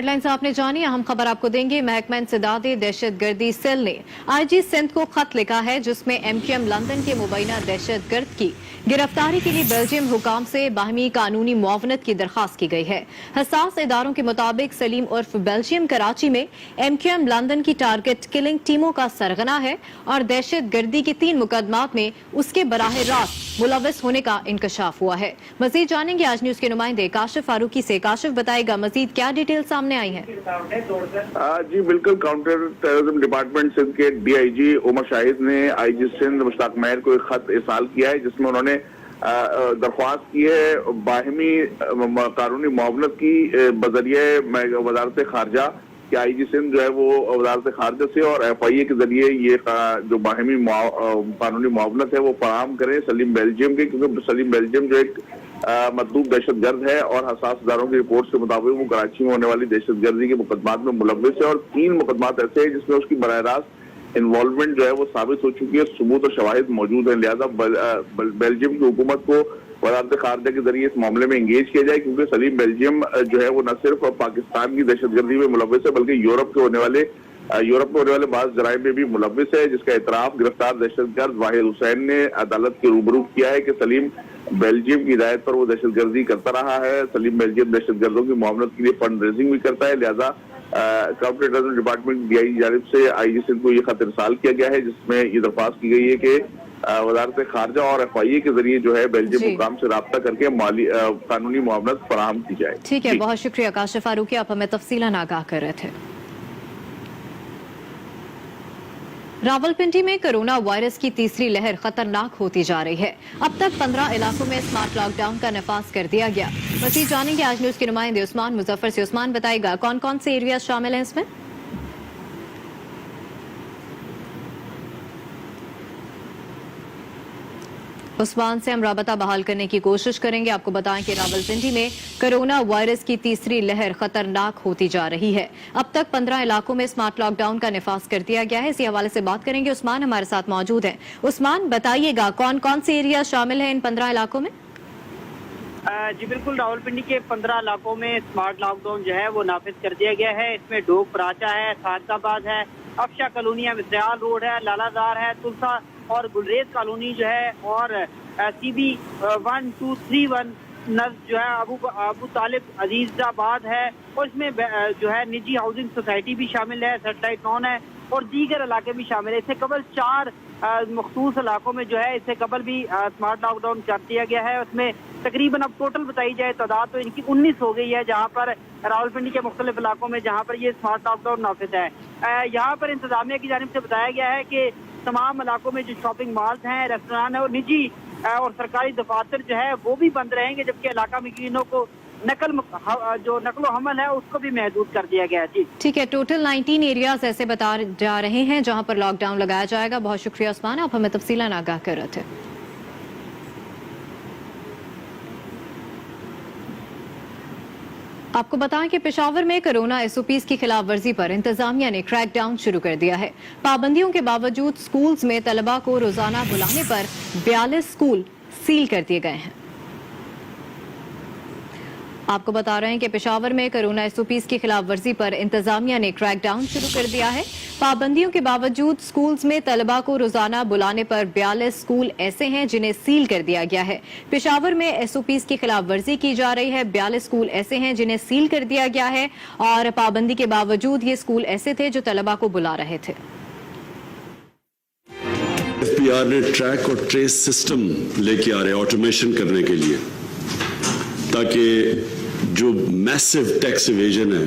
Headlines आपने जानी, अहम खबर आपको देंगे। महकमा इंसदाद दहशत गर्दी सेल ने IG सिंध को खत लिखा है जिसमें MQM लंदन के मुबैना दहशत गर्द की गिरफ्तारी के लिए बेल्जियम हुकाम से बाहमी कानूनी मुआवनत की दरख्वास्त की गई है। हसास इदारों के मुताबिक सलीम उर्फ बेल्जियम कराची में MQM लंदन की टारगेट किलिंग टीमों का सरगना है और दहशत गर्दी के 3 मुकदमात में उसके बराह रास्त मुलव्वस होने का इंकशाफ हुआ है। मजीद जानेंगे आज न्यूज के नुमाइंदे काशिफ फारूकी से। काशिफ बताएगा मजीद क्या डिटेल सामने आई है। जी बिल्कुल, काउंटर टेररिज्म डिपार्टमेंट सिंध के DIG उमर शाहिद ने IG सिंध मुश्ताक मेहर को एक खत इरसाल किया है जिसमें उन्होंने दरख्वास्त की है बाहमी कानूनी मुआवनत की बजरिए वजारत खारजा कि IG सिंध जो है वो वजारत खारजा से और FIA के जरिए ये जो बाहमी कानूनी मुआवनत है वो फराहम करें सलीम बेल्जियम के, क्योंकि सलीम बेल्जियम जो एक मतलूब दहशत गर्द है और हसास इदारों की रिपोर्ट के मुताबिक वो कराची में होने वाली दहशत गर्दी के मुकदमात में मुलव्वस है और 3 मुकदमात ऐसे हैं जिसमें उसकी बराह रास्त इन्वॉल्वमेंट जो है वो साबित हो चुकी है, सबूत और शवाहिद मौजूद है। लिहाजा बेल्जियम की हुकूमत को वजारत खारजा के जरिए इस मामले में एंगेज किया जाए, क्योंकि सलीम बेल्जियम जो है वो न सिर्फ पाकिस्तान की दहशत गर्दी में मुलव्वस है बल्कि यूरोप में होने वाले बाज़ जराइम में भी मुलव्वस है, जिसका इतराफ गिरफ्तार दहशत गर्द वाहिद हुसैन ने अदालत के रूबरू किया है कि सलीम बेल्जियम की हिदायत पर वो दहशत गर्दी करता रहा है। सलीम बेल्जियम दहशत गर्दों की मुआवनत के लिए फंड रेजिंग भी करता है। लिहाजा काउंटर टेररिज्म डिपार्टमेंट DIG की जानिब से IG सिंध को ये खत इरसाल किया गया है जिसमें ये दरख्वास्त की गई है कि वजारत खारजा और FIA के जरिए जो है बेल्जियम हुकाम से राब्ता करके माली कानूनी मुआवनत फराहम की जाए। ठीक है, बहुत शुक्रिया काशिफ फारूकी, आप हमें तफसीलन आगाह कर रहे थे। रावलपिंडी में कोरोना वायरस की तीसरी लहर खतरनाक होती जा रही है। अब तक 15 इलाकों में स्मार्ट लॉकडाउन का नफाज कर दिया गया। मज़ीद जानेंगे आज न्यूज के नुमाइंदे उस्मान मुजफ्फर से। उस्मान बताएगा कौन कौन से एरिया शामिल हैं इसमें। उस्मान से हम राबता बहाल करने की कोशिश करेंगे। आपको बताएं कि रावलपिंडी में कोरोना वायरस की तीसरी लहर खतरनाक होती जा रही है। अब तक 15 इलाकों में स्मार्ट लॉकडाउन का नफाज कर दिया गया है। इसी हवाले से बात करेंगे, उस्मान हमारे साथ मौजूद हैं। उस्मान बताइएगा कौन कौन से एरिया शामिल हैं इन 15 इलाकों में। जी बिल्कुल, रावलपिंडी के 15 इलाकों में स्मार्ट लॉकडाउन जो है वो नाफिज कर दिया गया है। इसमें डोक पराचा है, खारकाबाद है, अफशा कॉलोनी है, मिसराल रोड है, लालादार है, तुलसा और गुलरेज कॉलोनी जो है और CB 1231 नज जो है अबू तालिब अजीजाबाद है और इसमें जो है निजी हाउसिंग सोसाइटी भी शामिल है, सेटेलाइट 9 है और दीगर इलाके भी शामिल है। इससे कबल 4 मखसूस इलाकों में जो है इससे कबल भी स्मार्ट लॉकडाउन कर दिया गया है। उसमें तकरीबन अब टोटल बताई जाए तादाद तो इनकी 19 हो गई है, जहाँ पर रावलपिंडी के मुख्तलिफ इलाकों में जहाँ पर ये स्मार्ट लॉकडाउन नाफिज है। यहाँ पर इंतजामिया की जानिब से बताया गया है कि तमाम इलाकों में जो शॉपिंग मॉल्स हैं, रेस्टोरेंट है और निजी और सरकारी दफातर जो है वो भी बंद रहेंगे, जबकि इलाका मकीनों को नकलो हमल है उसको भी महदूद कर दिया गया है। जी ठीक है, टोटल 19 एरियाज ऐसे बता जा रहे हैं जहां पर लॉकडाउन लगाया जाएगा। बहुत शुक्रिया उस्मान, आप हमें तफसीलन आगाह कर रहे थे। आपको बताएं कि पेशावर में कोरोना SOPs की खिलाफ वर्जी पर इंतजामिया ने क्रैकडाउन शुरू कर दिया है। पाबंदियों के बावजूद स्कूल्स में तलबा को रोजाना बुलाने पर 42 स्कूल सील कर दिए गए हैं। आपको बता रहे हैं कि पेशावर में कोरोना SOPs की खिलाफ वर्जी पर इंतजामिया ने क्रैकडाउन शुरू कर दिया है। पाबंदियों के बावजूद स्कूल्स में तलबा को रोजाना बुलाने पर 42 स्कूल ऐसे हैं जिन्हें सील कर दिया गया है। पेशावर में SOPs की खिलाफ वर्जी की जा रही है। 42 स्कूल ऐसे हैं जिन्हें सील कर दिया गया है और पाबंदी के बावजूद ये स्कूल ऐसे थे जो तलबा को बुला रहे थे। FBR ने ट्रैक और ट्रेस सिस्टम लेके आ रहे ऑटोमेशन करने के लिए, ताकि जो मैसिव टैक्स इवेजन है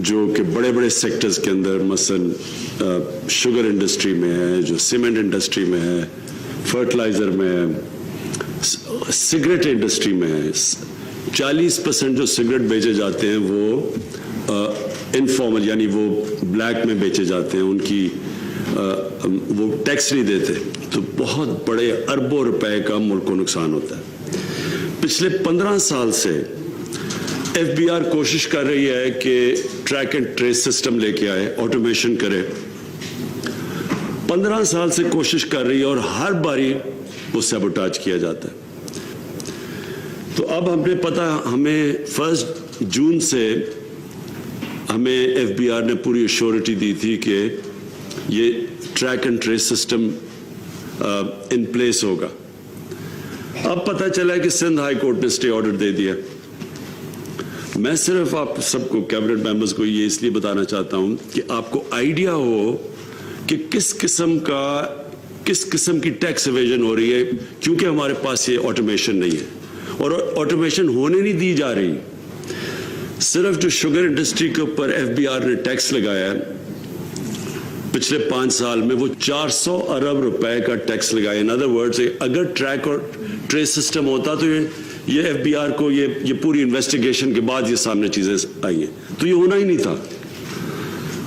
जो कि बड़े बड़े सेक्टर्स के अंदर मसलन शुगर इंडस्ट्री में है, जो सीमेंट इंडस्ट्री में है, फर्टिलाइजर में है, सिगरेट इंडस्ट्री में है, 40% जो सिगरेट बेचे जाते हैं वो इनफॉर्मल यानी वो ब्लैक में बेचे जाते हैं, उनकी वो टैक्स नहीं देते, तो बहुत बड़े अरबों रुपए का मुल्क को नुकसान होता है। पिछले 15 साल से FBR कोशिश कर रही है कि ट्रैक एंड ट्रेस सिस्टम लेके आए, ऑटोमेशन करे। 15 साल से कोशिश कर रही है और हर बारी वो सैबोटाज किया जाता है। तो अब हमें 1 जून से ہمیں FBR نے پوری ایشورٹی دی تھی کہ یہ track and trace system in place ہوگا. اب پتہ چلا کہ سندھ ہائی کورٹ نے اسٹے آرڈر دے دیا. میں صرف آپ سب کو کیبنٹ ممبرز کو یہ اس لیے بتانا چاہتا ہوں کہ آپ کو آئیڈیا ہو کہ کس قسم کی ٹیکس ایویژن ہو رہی ہے, کیونکہ ہمارے پاس یہ آٹومیشن نہیں ہے اور آٹومیشن ہونے نہیں دی جا رہی. صرف جو شوگر انڈسٹری کے اوپر FBR نے ٹیکس لگایا ہے پچھلے 5 سال میں, وہ 400 ارب روپے کا ٹیکس لگایا. ان ادر ورڈز اگر ٹریک اور ٹریس سسٹم ہوتا تو یہ FBR کو یہ پوری انویسٹیگیشن کے بعد یہ سامنے چیزیں آئی ہیں, تو یہ ہونا ہی نہیں تھا.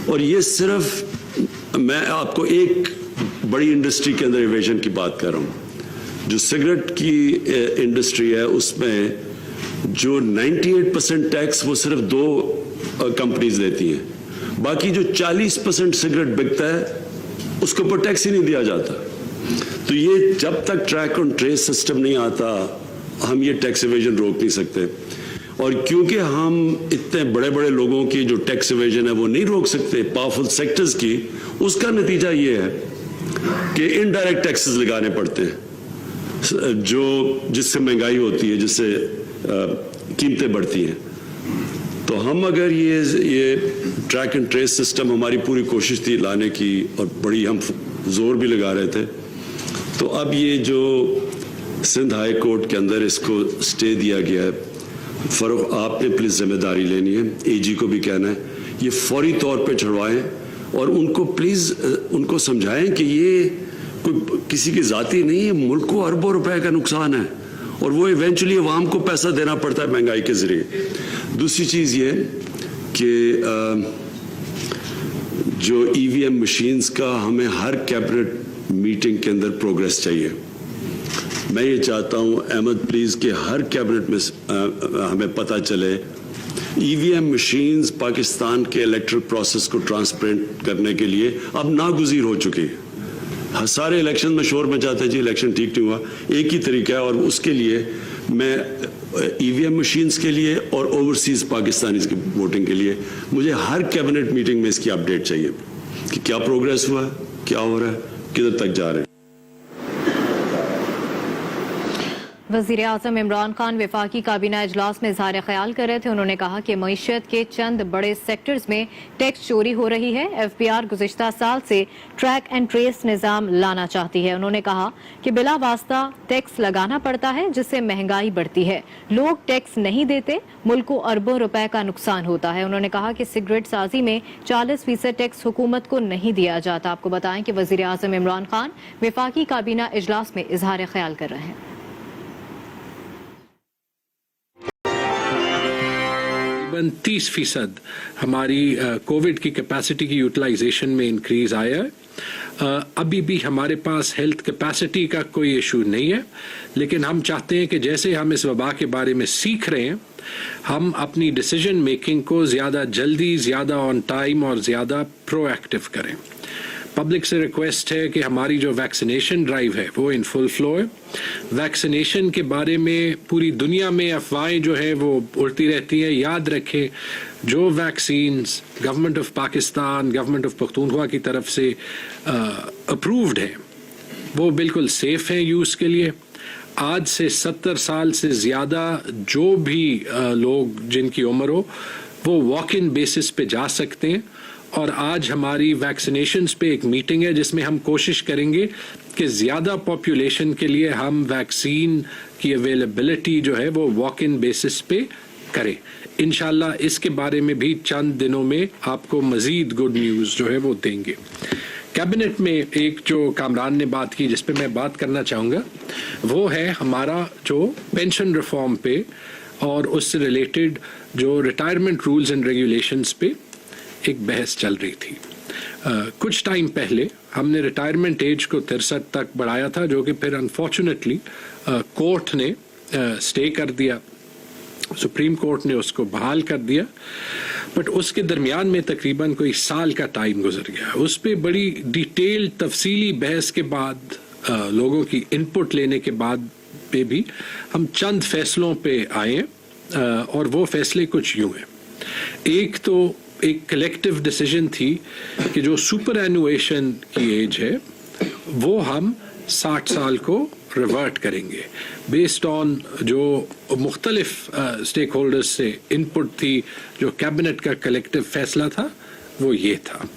اور یہ صرف میں آپ کو ایک بڑی انڈسٹری کے اندر ایویژن کی بات کر رہا ہوں. جو سگریٹ کی انڈسٹری ہے اس میں جو 98% ٹیکس وہ صرف 2 کمپنیز دیتی ہیں, باقی جو 40% سگریٹ بکتا ہے اس کے اوپر ٹیکس ہی نہیں دیا جاتا. تو یہ جب تک ٹریک اور ٹریس سسٹم نہیں آتا ہم یہ ٹیکس ایویژن روک نہیں سکتے. اور کیونکہ ہم اتنے بڑے بڑے لوگوں کی جو ٹیکس ایویژن ہے وہ نہیں روک سکتے, پاورفل سیکٹرز کی, اس کا نتیجہ یہ ہے کہ انڈائریکٹ ٹیکسز لگانے پڑتے ہیں جس سے مہنگائی ہوتی ہے, جس سے قیمتیں بڑھتی ہیں. تو ہم اگر یہ ٹریک اینڈ ٹریس سسٹم, ہماری پوری کوشش تھی لانے کی اور بڑی ہم زور بھی لگا رہے تھے, تو اب یہ جو سندھ ہائی کورٹ کے اندر اس کو اسٹے دیا گیا ہے, فروخت آپ نے پلیز ذمہ داری لینی ہے, AG کو بھی کہنا ہے یہ فوری طور پہ چھڑوائیں اور ان کو پلیز ان کو سمجھائیں کہ یہ کوئی کسی کی ذاتی نہیں ہے, ملک کو اربوں روپے کا نقصان ہے اور وہ ایونچولی عوام کو پیسہ دینا پڑتا ہے مہنگائی کے ذریعے. دوسری چیز یہ کہ جو EVM مشینز کا ہمیں ہر کیبنٹ میٹنگ کے اندر پروگریس چاہیے. میں یہ چاہتا ہوں احمد پلیز کہ ہر کیبنٹ میں ہمیں پتہ چلے EVM مشینز پاکستان کے الیکٹرل پروسیس کو ٹرانسپیرنٹ کرنے کے لیے اب ناگزیر ہو چکی ہے. سارے الیکشن میں شور مچاتے ہیں جی الیکشن ٹھیک نہیں ہوا, ایک ہی طریقہ ہے. اور اس کے لیے میں EVM مشینز کے لیے اور اوورسیز پاکستانیز کی ووٹنگ کے لیے مجھے ہر کیبنٹ میٹنگ میں اس کی اپڈیٹ چاہیے کہ کیا پروگریس ہوا ہے, کیا ہو رہا ہے, کدھر تک جا رہے ہیں. وزیر اعظم عمران خان وفاقی کابینہ اجلاس میں اظہار خیال کر رہے تھے. انہوں نے کہا کہ معیشت کے چند بڑے سیکٹرز میں ٹیکس چوری ہو رہی ہے. FBR گزشتہ سال سے ٹریک اینڈ ٹریس نظام لانا چاہتی ہے. انہوں نے کہا کہ بلا واسطہ ٹیکس لگانا پڑتا ہے جس سے مہنگائی بڑھتی ہے. لوگ ٹیکس نہیں دیتے, ملک کو اربوں روپے کا نقصان ہوتا ہے. انہوں نے کہا کہ سگریٹ سازی میں 40% ٹیکس حکومت کو نہیں دیا جاتا. آپ کو بتائیں کہ وزیر اعظم عمران خان وفاقی کابینہ اجلاس میں اظہار خیال کر رہے ہیں. 30% ہماری کووڈ کی کیپیسٹی کی یوٹیلائزیشن میں انکریز آیا ہے. ابھی بھی ہمارے پاس ہیلتھ کیپیسٹی کا کوئی ایشو نہیں ہے, لیکن ہم چاہتے ہیں کہ جیسے ہم اس وبا کے بارے میں سیکھ رہے ہیں ہم اپنی ڈیسیجن میکنگ کو زیادہ جلدی, زیادہ آن ٹائم اور زیادہ پرو ایکٹیو کریں. پبلک سے ریکویسٹ ہے کہ ہماری جو ویکسینیشن ڈرائیو ہے وہ ان فل فلو ہے. ویکسینیشن کے بارے میں پوری دنیا میں افواہیں جو ہے وہ اڑتی رہتی ہیں. یاد رکھیں جو vaccines government of Pakistan, government of Pakhtunkhwa کی طرف سے اپرووڈ ہیں وہ بالکل سیف ہیں یوز کے لیے. آج سے 70 سال سے زیادہ جو بھی لوگ جن کی عمر ہو وہ واک ان بیسس پہ جا سکتے ہیں. اور آج ہماری ویکسینیشنز پہ ایک میٹنگ ہے جس میں ہم کوشش کریں گے کہ زیادہ پاپولیشن کے لیے ہم ویکسین کی اویلیبلٹی جو ہے وہ واک ان بیسس پہ کریں. انشاءاللہ اس کے بارے میں بھی چند دنوں میں آپ کو مزید گڈ نیوز جو ہے وہ دیں گے. کیبنٹ میں ایک جو کامران نے بات کی جس پہ میں بات کرنا چاہوں گا وہ ہے ہمارا جو پینشن ریفارم پہ اور اس سے ریلیٹڈ جو ریٹائرمنٹ رولز اینڈ ریگولیشنز پہ ایک بحث چل رہی تھی. کچھ ٹائم پہلے ہم نے ریٹائرمنٹ ایج کو 63 تک بڑھایا تھا جو کہ پھر انفارچونیٹلی کورٹ نے اسٹے کر دیا, سپریم کورٹ نے اس کو بحال کر دیا. بٹ اس کے درمیان میں تقریباً کوئی سال کا ٹائم گزر گیا. اس پہ بڑی ڈیٹیل تفصیلی بحث کے بعد, لوگوں کی انپٹ لینے کے بعد پہ بھی ہم چند فیصلوں پہ آئے ہیں اور وہ فیصلے کچھ یوں ہیں. ایک تو एक कलेक्टिव डिसीजन थी कि जो सुपर एनुएशन की एज है वो हम 60 साल को रिवर्ट करेंगे बेस्ड ऑन जो मुख्तलिफ स्टेक होल्डर्स से इनपुट थी, जो कैबिनेट का कलेक्टिव फैसला था वो ये था।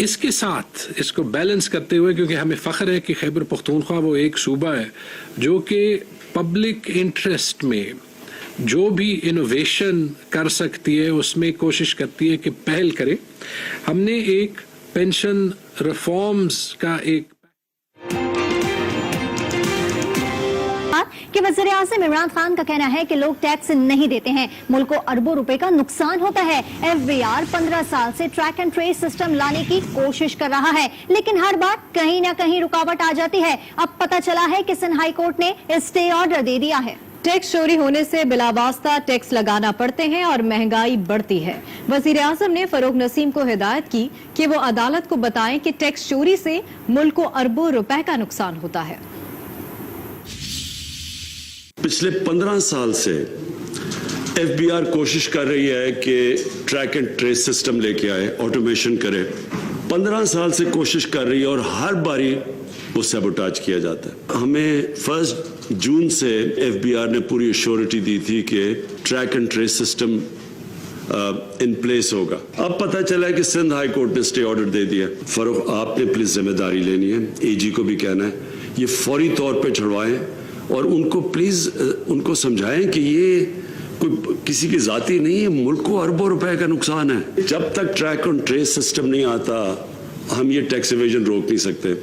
इसके साथ इसको बैलेंस करते हुए, क्योंकि हमें फ़ख्र है कि खैबर पख्तूनख्वा वो एक सूबा है जो कि पब्लिक इंटरेस्ट में जो भी इनोवेशन कर सकती है उसमें कोशिश करती है कि पहल करे। हमने एक पेंशन रिफॉर्म्स का एक कि वज़ीर-ए-आज़म इमरान खान का कहना है कि लोग टैक्स नहीं देते हैं, मुल्क को अरबों रुपए का नुकसान होता है। FBR 15 साल से ट्रैक एंड ट्रेस सिस्टम लाने की कोशिश कर रहा है, लेकिन हर बार कहीं ना कहीं रुकावट आ जाती है। अब पता चला है कि सिंध हाई कोर्ट ने स्टे ऑर्डर दे दिया है। टैक्स चोरी होने से बिलावास्ता टैक्स लगाना पड़ते हैं और महंगाई बढ़ती है। वज़ीर-ए-आज़म ने फरूख नसीम को हिदायत की कि वो अदालत को बताएं कि टैक्स चोरी से मुल्क को अरबों रुपए का नुकसान होता है। पिछले 15 साल से FBR कोशिश कर रही है कि ट्रैक एंड ट्रेस सिस्टम लेके आए, ऑटोमेशन करे। 15 साल से कोशिश कर रही है और हर बारी वो सैबोटाज किया जाता है। हमें 1 जून से FBR ने पूरी एश्योरिटी दी थी कि track and trace system in place होगा। अब पता चला है कि सिंध हाई कोर्ट ने स्टे ऑर्डर दे दिया। फरूख, आपने प्लीज जिम्मेदारी लेनी है, AG को भी कहना है ये फौरी तौर पे छुड़वाएं और उनको प्लीज उनको समझाएं कि ये कोई किसी की जाती नहीं है, मुल्क को अरबों रुपए का नुकसान है। जब तक ट्रैक एंड ट्रेस सिस्टम नहीं आता हम ये टैक्स इवेजन रोक नहीं सकते,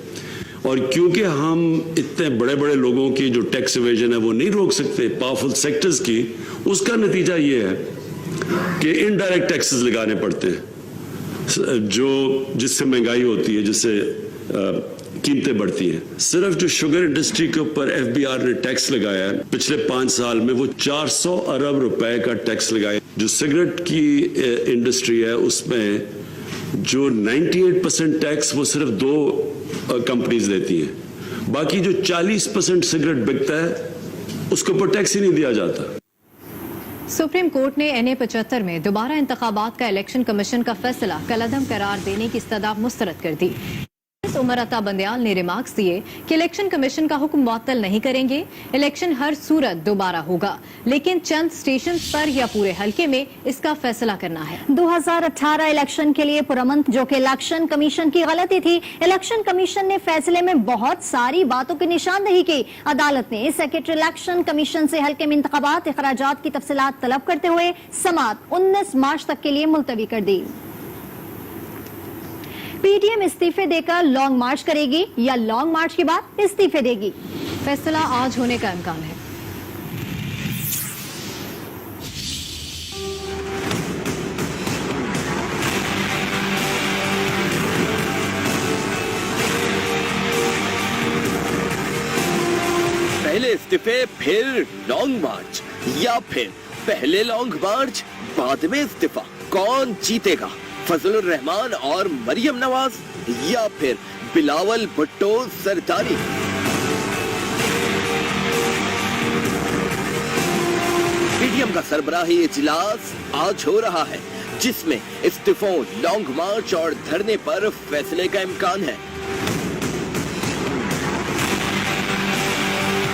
और क्योंकि हम इतने बड़े बड़े लोगों की जो टैक्स इवेजन है वो नहीं रोक सकते, पावरफुल सेक्टर्स की, उसका नतीजा ये है कि इनडायरेक्ट टैक्सेस लगाने पड़ते हैं जो जिससे महंगाई होती है, जिससे कीमतें बढ़ती हैं। सिर्फ जो शुगर इंडस्ट्री के ऊपर FBR ने टैक्स लगाया है पिछले 5 साल में, वो 400 अरब रुपए का टैक्स लगाया। जो सिगरेट की इंडस्ट्री है उसमें जो 98% टैक्स वो सिर्फ 2 कंपनीज देती हैं, बाकी जो 40% सिगरेट बिकता है उसके ऊपर टैक्स ही नहीं दिया जाता। सुप्रीम कोर्ट ने NA 75 में दोबारा इंतखाबात का इलेक्शन कमीशन का फैसला कलअदम करार देने की इस्तदा मुस्तरद कर दी। उमर अता बंदयाल ने रिमार्क्स दिए कि इलेक्शन कमीशन का हुक्म मुअत्तल नहीं करेंगे, इलेक्शन हर सूरत दोबारा होगा, लेकिन चंद स्टेशन पर या पूरे हलके में इसका फैसला करना है। 2018 इलेक्शन के लिए पुरअमन, जो कि इलेक्शन कमीशन की गलती थी। इलेक्शन कमीशन ने फैसले में बहुत सारी बातों की निशानदेही की। अदालत ने सेक्रेटरी इलेक्शन कमीशन से हलके में इंतखाबात अखराजात की तफसीलात तलब करते हुए समाअत 19 मार्च तक के लिए मुलतवी कर दी। PTM इस्तीफे देकर लॉन्ग मार्च करेगी या लॉन्ग मार्च के बाद इस्तीफे देगी? फैसला आज होने का इम्कान है। पहले इस्तीफे फिर लॉन्ग मार्च, या फिर पहले लॉन्ग मार्च बाद में इस्तीफा? कौन जीतेगा, फजलुर रहमान और मरियम नवाज या फिर बिलावल भुट्टो सरदारी? PTM का सरबराही इजलास आज हो रहा है, जिसमें इस्तीफों, लॉन्ग मार्च और धरने पर फैसले का इम्कान है।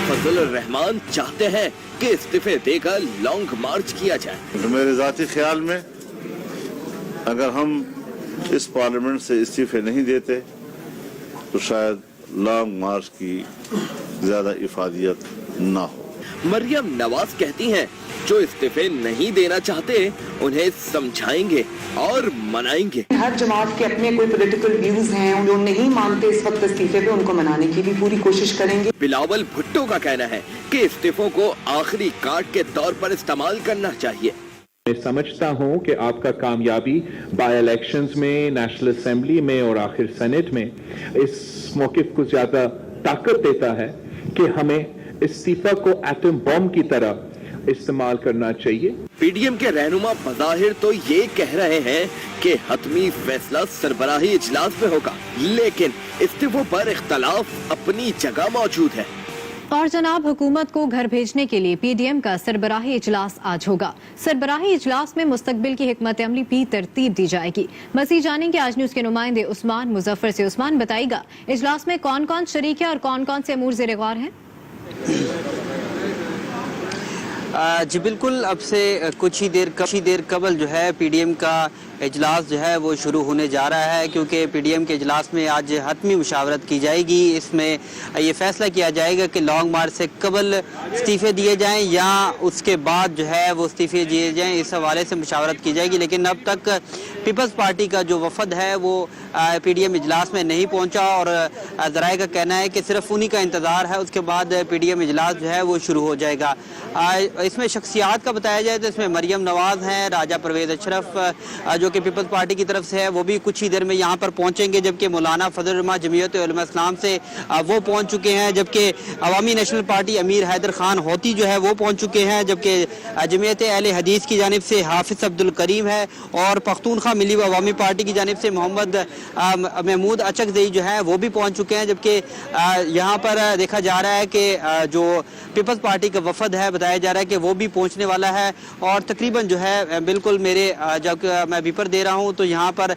फजलुर रहमान चाहते हैं कि इस्तीफे देकर लॉन्ग मार्च किया जाए। तो मेरे जाती ख्याल में अगर हम इस पार्लियामेंट से इस्तीफे नहीं देते तो शायद लॉन्ग मार्च की ज्यादा इफादियत ना हो। मरियम नवाज कहती हैं जो इस्तीफे नहीं देना चाहते उन्हें समझाएंगे और मनाएंगे। हर जमात के अपने कोई पॉलिटिकल व्यूज हैं, जो नहीं मानते इस वक्त इस्तीफे पे, उनको मनाने की भी पूरी कोशिश करेंगे। बिलावल भुट्टो का कहना है कि इस्तीफों को आखिरी कार्ड के तौर पर इस्तेमाल करना चाहिए। मैं समझता हूं कि आपका कामयाबी बाय इलेक्शंस में, नेशनल असेंबली में और आखिर सेनेट में इस मौक़िफ़ को ज्यादा ताकत देता है कि हमें इस्तीफा को एटम बम की तरह इस्तेमाल करना चाहिए। PTM के रहनुमा बज़ाहिर तो ये कह रहे हैं कि हतमी फैसला सरबराही इजलास में होगा, लेकिन इस्तीफों पर इख्तलाफ अपनी जगह मौजूद है। और जनाब, हुकूमत को घर भेजने के लिए पीडीएम का सरबराही इजलास आज होगा। सरबराही इजलास में मुस्तकबिल की हिकमत अमली भी तरतीब दी जाएगी। मज़ीद जानेंगे आज न्यूज़ के नुमाइंदे उस्मान मुजफ्फर से। उस्मान, बताइएगा इजलास में कौन कौन शरीक है और कौन कौन से अमूर ज़ेर गौर हैं? जी बिल्कुल, अब से कुछ ही देर कबल जो है पीडीएम का इजलास जो है वो शुरू होने जा रहा है, क्योंकि पीडीएम के इजलास में आज हतमी मुशावरत की जाएगी। इसमें ये फैसला किया जाएगा कि लॉन्ग मार्च से कबल इस्तीफ़े दिए जाएं या उसके बाद जो है वो इस्तीफ़े दिए जाएं, इस हवाले से मुशावरत की जाएगी। लेकिन अब तक पीपल्स पार्टी का जो वफद है वो पीडीएम इजलास में नहीं पहुंचा और ज़राए का कहना है कि सिर्फ उन्हीं का इंतज़ार है, उसके बाद पीडीएम इजलास जो है वो शुरू हो जाएगा। इसमें शख्सियात का बताया जाए तो इसमें मरियम नवाज़ हैं, राजा परवेज़ अशरफ जो कि पीपल्स पार्टी की तरफ से है, वो भी कुछ ही देर में यहाँ पर पहुँचेंगे, जबकि मौलाना फजल रहमान जमीयत उलमा इस्लाम से वो पहुँच चुके हैं, जबकि अवामी नेशनल पार्टी अमीर हैदर खान होती जो है वो पहुँच चुके हैं, जबकि जमीयत अहले हदीस की जानिब से हाफिज अब्दुल करीम है और पख्तूनख्वा मिली अवामी पार्टी की जानिब से मोहम्मद महमूद अचकज़ई जो है वो भी पहुँच चुके हैं। जबकि यहाँ पर देखा जा रहा है कि जो पीपल्स पार्टी का वफद है बताया जा रहा है कि वो भी पहुँचने वाला है और तकरीबन जो है बिल्कुल मेरे जब मैं विपर दे रहा हूँ तो यहाँ पर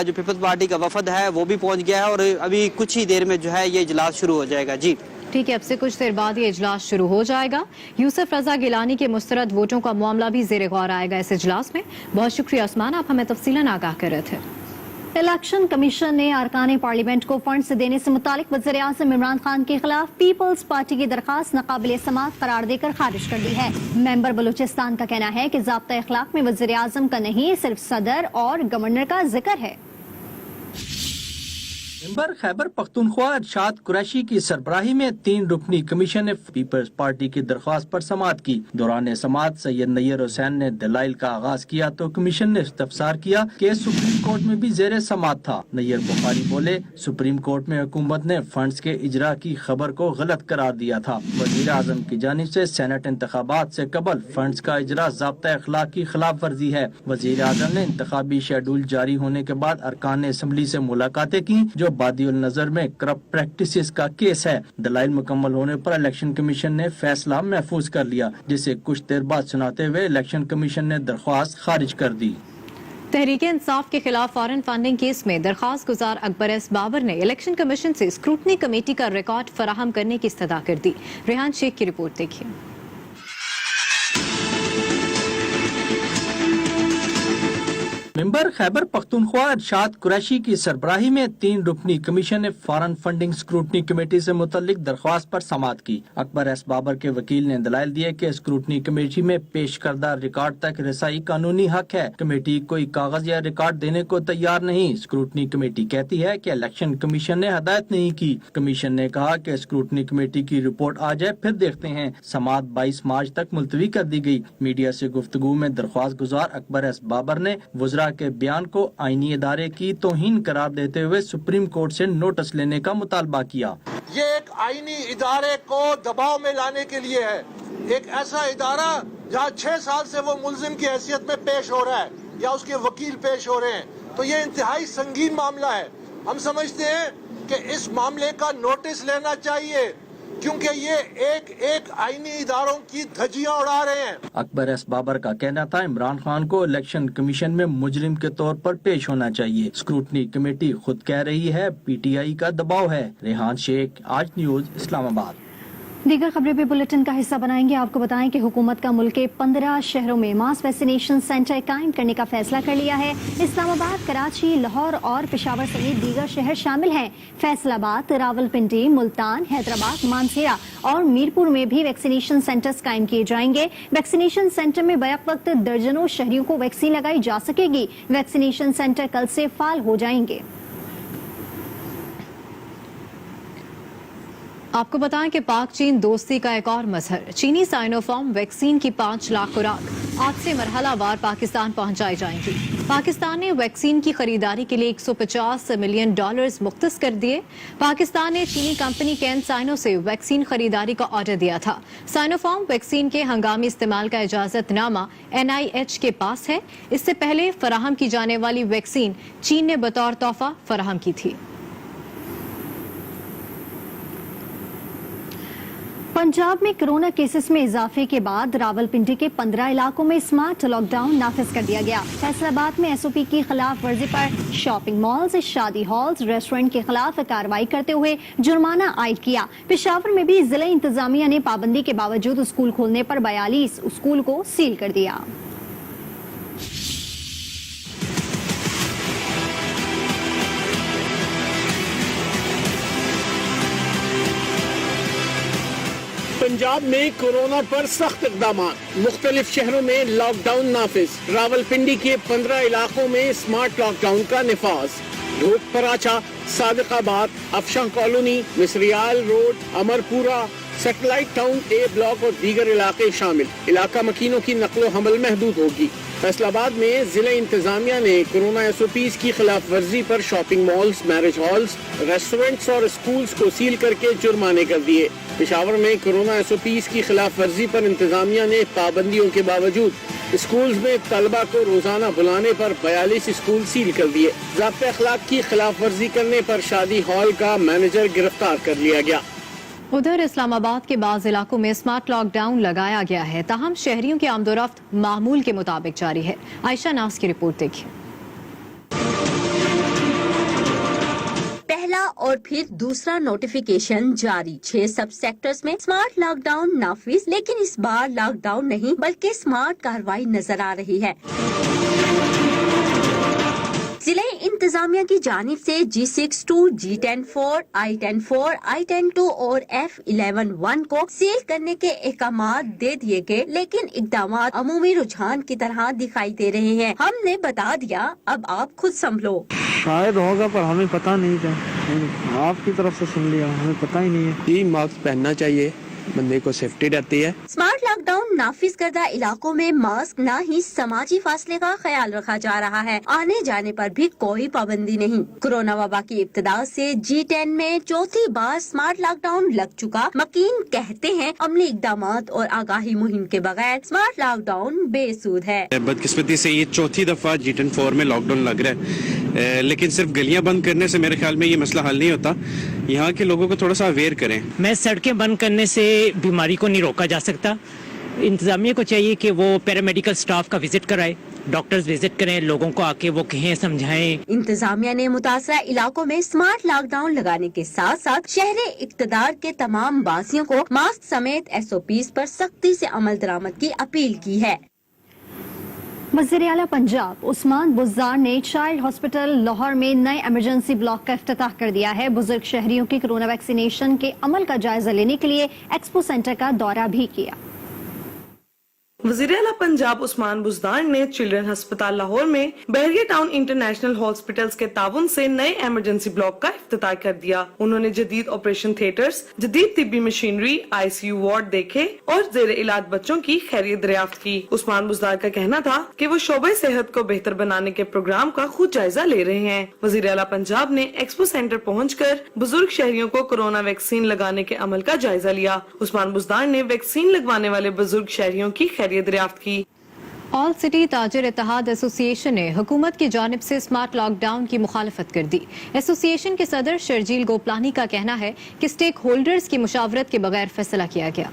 जो पीपल्स पार्टी का वफद है वो भी पहुँच गया है और अभी कुछ ही देर में जो है ये इजलास शुरू हो जाएगा। जी ठीक है, अब से कुछ देर बाद ये इजलास शुरू हो जाएगा। यूसुफ रजा गिलानी के मुस्तरद वोटों का मामला भी ज़ेर गौर आएगा इस इजलास में। बहुत शुक्रिया उस्मान, आप हमें तफसीलन आगाह कर रहे थे। इलेक्शन कमीशन ने अरकान पार्लियामेंट को फंड से देने से मुतालिक वज़ीर आज़म इमरान खान के खिलाफ पीपल्स पार्टी की दरखास्त नाकाबिल समाअत करार देकर खारिज कर दी है। मेंबर बलूचिस्तान का कहना है कि ज़ाब्ता अखलाक में वज़ीर आज़म का नहीं, सिर्फ सदर और गवर्नर का जिक्र है। मेंबर खैबर पख्तूनख्वा इरशाद कुरैशी की सरबराही में 3 रुकनी कमीशन ने पीपल्स पार्टी की दरख्वास्त पर समाअत की। दौरान समाअत सैयद नैयर हुसैन ने दलाइल का आगाज किया तो कमीशन ने इस्तफसार किया कि सुप्रीम कोर्ट में भी ज़ेर समाअत था। नैयर बुखारी बोले, सुप्रीम कोर्ट में हुकूमत ने फंड्स के इजरा की खबर को गलत करार दिया था। वज़ीर आज़म की जानिब से सेनेट इंतखाबात से कबल फंड्स का इजरा ज़ाब्ता अखलाक की खिलाफ वर्जी है। वज़ीर आज़म ने इंतखाबी शेड्यूल जारी होने के बाद अरकान असम्बली से मुलाकातें की जो बादिउल नजर में करप्ट प्रैक्टिसेस का केस है। दलाइल मुकम्मल होने पर इलेक्शन कमीशन ने फैसला महफूज कर लिया, जिसे कुछ देर बाद सुनाते हुए इलेक्शन कमीशन ने दरख्वास्त खारिज कर दी। तहरीक इंसाफ के खिलाफ फॉरेन फंडिंग केस में दरखास्त गुजार अकबर एस बाबर ने इलेक्शन कमीशन से स्क्रूटनी कमेटी का रिकॉर्ड फराहम करने की इस्तदा कर दी। रेहान शेख की रिपोर्ट देखिए। मेंबर खैबर पख्तूनख्वा इरशाद कुरैशी की सरबराही में 3 रुकनी कमीशन ने फॉरेन फंडिंग स्क्रूटनी कमेटी से मुतल्लिक दरख्वास्त पर समाअत की। अकबर एस बाबर के वकील ने दलाइल दिए कि स्क्रूटनी कमेटी में पेश करदा रिकॉर्ड तक रसाई कानूनी हक है। कमेटी कोई कागज या रिकॉर्ड देने को तैयार नहीं। स्क्रूटनी कमेटी कहती है कि इलेक्शन कमीशन ने हदायत नहीं की। कमीशन ने कहा कि स्क्रूटनी कमेटी की रिपोर्ट आ जाए फिर देखते हैं। समाअत 22 मार्च तक मुलतवी कर दी गई। मीडिया से गुफ्तगू में दरख्वास्त गुजार अकबर एस बाबर ने वज़रा के बयान को आईनी इदारे की तौहीन करार देते हुए सुप्रीम कोर्ट से नोटिस लेने का मुतालबा किया। ये एक आईनी इदारे को दबाव में लाने के लिए है। एक ऐसा इदारा जहाँ 6 साल से वो मुल्जिम की हैसियत में पेश हो रहा है या उसके वकील पेश हो रहे हैं, तो ये इंतहाई संगीन मामला है। हम समझते हैं कि इस मामले का नोटिस लेना चाहिए, क्योंकि ये एक आईनी इदारों की धज्जियां उड़ा रहे हैं। अकबर एस बाबर का कहना था इमरान खान को इलेक्शन कमीशन में मुजरिम के तौर पर पेश होना चाहिए। स्क्रूटनी कमेटी खुद कह रही है पीटीआई का दबाव है। रेहान शेख, आज न्यूज, इस्लामाबाद। दीगर खबरें भी बुलेटिन का हिस्सा बनाएंगे। आपको बताएं कि हुकूमत का मुल्क के 15 शहरों में मास वैक्सीनेशन सेंटर कायम करने का फैसला कर लिया है। इस्लामाबाद, कराची, लाहौर और पेशावर समेत दीगर शहर शामिल हैं। फैसलाबाद, रावलपिंडी, मुल्तान, हैदराबाद, मानसेरा और मीरपुर में भी वैक्सीनेशन सेंटर्स कायम किए जाएंगे। वैक्सीनेशन सेंटर में बैक वक्त दर्जनों शहरियों को वैक्सीन लगाई जा सकेगी। वैक्सीनेशन सेंटर कल से फाल हो जाएंगे। आपको बताएं कि पाक चीन दोस्ती का एक और मजहर, चीनी साइनोफार्म वैक्सीन की 5 लाख खुराक आज से मरहलावार पाकिस्तान पहुंचाई जाएंगी। पाकिस्तान ने वैक्सीन की खरीदारी के लिए $150 मिलियन मुख्तस कर दिए। पाकिस्तान ने चीनी कंपनी कैन साइनो से वैक्सीन खरीदारी का ऑर्डर दिया था। साइनोफार्म वैक्सीन के हंगामी इस्तेमाल का इजाजतनामा NIH के पास है। इससे पहले फराहम की जाने वाली वैक्सीन चीन ने बतौर तोहफा फराहम की थी। पंजाब में कोरोना केसेस में इजाफे के बाद रावलपिंडी के 15 इलाकों में स्मार्ट लॉकडाउन नाफिज कर दिया गया। फैसलाबाद में एसओपी की खिलाफ वर्जी पर शॉपिंग मॉल्स, शादी हॉल्स, रेस्टोरेंट के खिलाफ कार्रवाई करते हुए जुर्माना आयद किया। पेशावर में भी जिला इंतजामिया ने पाबंदी के बावजूद स्कूल खोलने पर 42 स्कूल को सील कर दिया। पंजाब में कोरोना पर सख्त इक़दाम, मुख्तलिफ शहरों में लॉकडाउन नाफिज। रावलपिंडी के 15 इलाकों में स्मार्ट लॉकडाउन का निफाज। Dhok Paracha, Sadiqabad, Afshan colony, Misrial road, Amarpura, satellite town A block और दीगर इलाके शामिल। इलाका मकीनों की नकलो हमल महदूद होगी। फैसलाबाद में जिला इंतजामिया ने कोरोना एसओपीज की खिलाफ वर्जी पर shopping malls, marriage halls, restaurants और स्कूल्स को सील करके जुर्माने कर दिए। पेशावर में कोरोना एसओपीज की खिलाफ वर्जी पर इंतजामिया ने पाबंदियों के बावजूद स्कूल्स में तलबा को रोजाना बुलाने पर 42 स्कूल सील कर दिए। ज़ाब्ते अखलाक की खिलाफ वर्जी करने पर शादी हॉल का मैनेजर गिरफ्तार कर लिया गया। उधर इस्लामाबाद के बाज़ इलाकों में स्मार्ट लॉकडाउन लगाया गया है, ताहम शहरियों की आमदोरफ्त मामूल के मुताबिक जारी है। आयशा नाज की रिपोर्ट देखिए। पहला और फिर दूसरा नोटिफिकेशन जारी। 6 सब सेक्टर्स में स्मार्ट लॉकडाउन नाफिज, लेकिन इस बार लॉकडाउन नहीं बल्कि स्मार्ट कार्रवाई नजर आ रही है। जिले इंतजामिया की जानिब से G6 2, G10-4, I10-4, I10-2 और F11-1 को सील करने के अहकामात दे दिए गए, लेकिन इक़दामात अमूमी रुझान की तरह दिखाई दे रहे हैं। हमने बता दिया, अब आप खुद संभलो। शायद होगा पर हमें पता नहीं था, आपकी तरफ से सुन लिया, हमें पता ही नहीं है। जी मास्क पहनना चाहिए, बंदे को सेफ्टी रहती है। स्मार्ट लॉकडाउन नाफिज करदा इलाकों में मास्क न ही समाजी फासले का ख्याल रखा जा रहा है, आने जाने पर भी कोई पाबंदी नहीं। कोरोना वबा की इब्तिदा से G10 में चौथी बार स्मार्ट लॉकडाउन लग चुका। मकीन कहते हैं अमली इक़दामात और आगाही मुहिम के बगैर स्मार्ट लॉकडाउन बेसूद है। बदकिस्मती से ये चौथी दफा G10-4 में लॉकडाउन लग रहा है, लेकिन सिर्फ गलियां बंद करने से मेरे ख्याल में ये मसला हल नहीं होता। यहाँ के लोगों को थोड़ा सा अवेयर करें। मैं सड़कें बंद करने से बीमारी को नहीं रोका जा सकता। इंतजामिया को चाहिए कि वो पैरामेडिकल स्टाफ का विजिट कराए, डॉक्टर्स विजिट करें, लोगों को आके वो कहें, समझाएं। इंतजामिया ने मुतासरा इलाकों में स्मार्ट लॉकडाउन लगाने के साथ साथ शहरी इक़्तिदार के तमाम बासियों को मास्क समेत SOPs पर सख्ती से अमल दरामद की अपील की है। वज़ीर आला पंजाब उस्मान बुज़दार ने चाइल्ड हॉस्पिटल लाहौर में नए इमरजेंसी ब्लॉक का इफ्तिताह कर दिया है। बुजुर्ग शहरियों की कोरोना वैक्सीनेशन के अमल का जायजा लेने के लिए एक्सपो सेंटर का दौरा भी किया। वज़ीर आला पंजाब उस्मान बुज़दार ने चिल्ड्रन अस्पताल लाहौर में बहरिया टाउन इंटरनेशनल हॉस्पिटल्स के ताउन से नए इमरजेंसी ब्लॉक का इफ्तिताह कर दिया। उन्होंने जदीद ऑपरेशन थिएटर्स, जदीद तिब्बी मशीनरी, ICU वार्ड देखे और जेर इलाज बच्चों की खैरियत दरियाफ्त की। उस्मान बुज़दार का कहना था कि वो शोबे सेहत को बेहतर बनाने के प्रोग्राम का खुद जायजा ले रहे हैं। वज़ीर आला पंजाब ने एक्सपो सेंटर पहुँचकर बुजुर्ग शहरियों को कोरोना वैक्सीन लगाने के अमल का जायजा लिया। उस्मान बुज़दार ने वैक्सीन लगवाने वाले बुजुर्ग शहरियों की दरियाफ्त की। ऑल सिटी ताजिर इत्तेहाद एसोसिएशन ने हुकूमत की जानिब से स्मार्ट लॉकडाउन की मुखालफत कर दी। एसोसिएशन के सदर शर्जील गोपलानी का कहना है कि स्टेक होल्डर्स की मुशावरत के बगैर फैसला किया गया।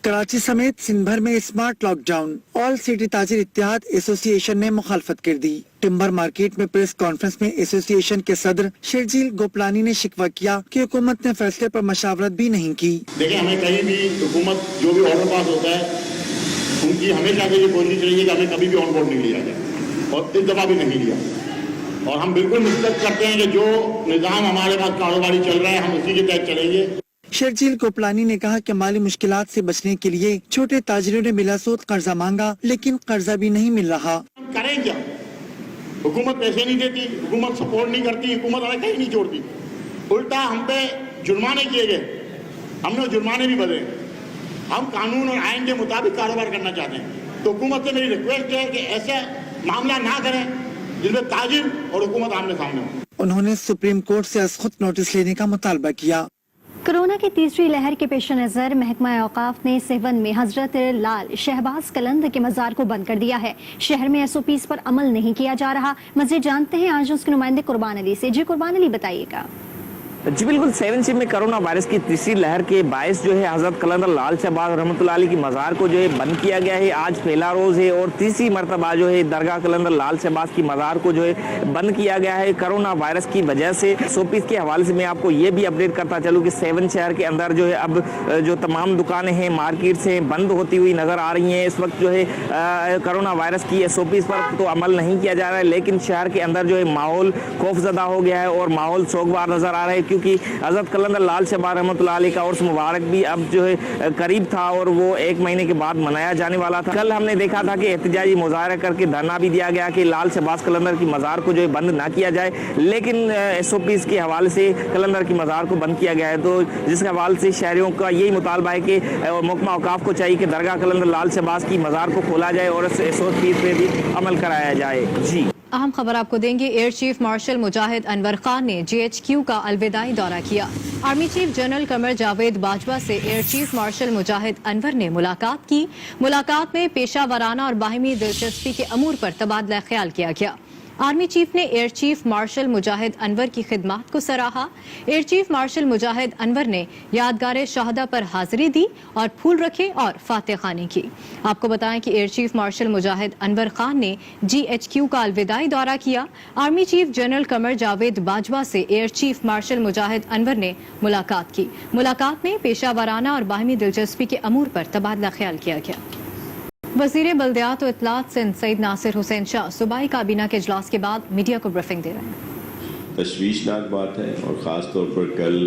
कराची समेत सिंध भर में स्मार्ट लॉकडाउन ऑल सिटी ताजिर इत्तेहाद एसोसिएशन ने मुखालफत कर दी। टिम्बर मार्केट में प्रेस कॉन्फ्रेंस में एसोसिएशन के सदर शर्जील गोपलानी ने शिकवा किया कि हुकूमत ने फैसले पर मशावरत भी नहीं की। देखिए, हमें कहीं भी हुकूमत जो भी ऑर्डर पास होता है उनकी हमेशा से ये कोशिश रही है कि हमें कभी भी ऑन बोर्ड नहीं लिया जाए, और इस दफा भी नहीं लिया। और हम बिल्कुल मुस्तक करते हैं कि जो निज़ाम हमारे पास कारोबारी चल रहा है हम उसी के तहत चलेंगे। शर्जील गोपलानी ने कहा कि माली मुश्किलात से बचने के लिए छोटे ताजिरों ने बिलासूद कर्जा मांगा, लेकिन कर्जा भी नहीं मिल रहा। करें क्या? हुकूमत पैसे नहीं देती, हुकूमत सपोर्ट नहीं करती, हुकूमत हमें कहीं नहीं छोड़ती, उल्टा हम पे जुर्माने किए गए, हमने जुर्माने भी भरे। हम कानून और आइन के मुताबिक कारोबार करना चाहते हैं, तो हुकूमत से मेरी रिक्वेस्ट है कि ऐसा मामला ना करें जिसमें ताजिर और हुकूमत आमने सामने हो। उन्होंने सुप्रीम कोर्ट से खुद नोटिस लेने का मुतालबा किया। कोरोना की तीसरी लहर के पेश नज़र महकमा औकाफ ने सेवन में हजरत लाल शहबाज कलंद के मज़ार को बंद कर दिया है। शहर में SOPs पर अमल नहीं किया जा रहा। मज़ीद जानते हैं आज उसके नुमाइंदे कुर्बान अली से। जी कुर्बान अली, बताइएगा। जी बिल्कुल, 7 शिप में कोरोना वायरस की तीसरी लहर के बायस जो है हजरत कलंदर लाल शहबाज रहमतुल्लाह अलैह की मज़ार को जो है बंद किया गया है। आज पहला रोज़ है और तीसरी मरतबा जो है दरगाह कलंदर लाल शहबाज की मज़ार को जो है बंद किया गया है कोरोना वायरस की वजह से। शोपीस के हवाले से मैं आपको ये भी अपडेट करता चलूँ कि 7 शहर के अंदर जो है अब जो तमाम दुकानें हैं, मार्केट्स हैं, बंद होती हुई नज़र आ रही हैं। इस वक्त जो है कोरोना वायरस की शोपीस पर तो अमल नहीं किया जा रहा है, लेकिन शहर के अंदर जो है माहौल खौफजदा हो गया है और माहौल सोगवार नज़र आ रहा है, क्योंकि हज़रत कलंदर लाल शहबाज रहमतुल्लाह अलैह का उर्स मुबारक भी अब जो है करीब था और वो 1 महीने के बाद मनाया जाने वाला था। कल हमने देखा था कि एहतजाजी मुजाहरा करके धरना भी दिया गया कि लाल शहबाज कलंदर की मज़ार को जो है बंद ना किया जाए, लेकिन SOPs के हवाले से कलंदर की मज़ार को बंद किया गया है। तो जिसके हवाले से शहरियों का यही मुतालबा है कि महकमा औकाफ को चाहिए कि दरगाह कलंदर लाल शहबाज की मज़ार को खोला जाए और SOPs पे भी अमल कराया जाए। जी अहम खबर आपको देंगे। एयर चीफ मार्शल मुजाहिद अनवर खान ने GHQ का अलविदाई दौरा किया। Army chief general Qamar Javed Bajwa से एयर चीफ मार्शल मुजाहिद अनवर ने मुलाकात की। मुलाकात में पेशा वाराना और बाहिमी दिलचस्पी के अमूर पर तबादला ख्याल किया गया। आर्मी चीफ ने एयर चीफ मार्शल मुजाहिद अनवर की खिदमत को सराहा। एयर चीफ मार्शल मुजाहिद अनवर ने यादगार शहादा पर हाजिरी दी और फूल रखे और फातह खानी की। आपको बताएं कि एयर चीफ मार्शल मुजाहिद अनवर खान ने GHQ का अलविदाई दौरा किया। Army chief general Qamar Javed Bajwa से एयर चीफ मार्शल मुजाहिद अनवर ने मुलाकात की। मुलाकात में पेशा वाराना और बाहिमी दिलचस्पी के अमूर पर तबादला ख्याल किया गया। वज़ीर बल्दियात और इत्तलात सिंध सईद नासिर हुसैन शाह सूबाई काबीना के इजलास के बाद मीडिया को ब्रीफिंग दे रहे हैं। तशवीशनाक बात है और ख़ास तौर पर कल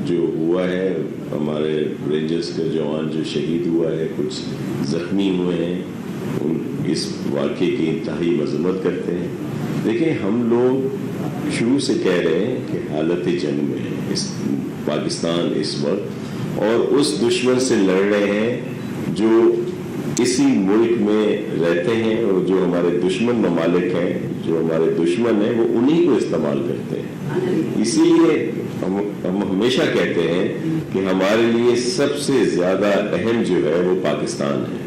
जो हुआ है, हमारे रेंजर्स का जवान जो शहीद हुआ है, कुछ ज़ख्मी हुए हैं, इस वाक़े की इंतहाई मज़म्मत करते हैं। देखिए, हम लोग शुरू से कह रहे हैं कि हालत जंग में है इस पाकिस्तान इस वक्त, और उस दुश्मन से लड़ रहे हैं जो इसी मुल्क में रहते हैं, और जो हमारे दुश्मन ममालिक हैं, जो हमारे दुश्मन हैं, वो उन्हीं को इस्तेमाल करते हैं। इसीलिए हम हमेशा कहते हैं कि हमारे लिए सबसे ज़्यादा अहम जो है वो पाकिस्तान है,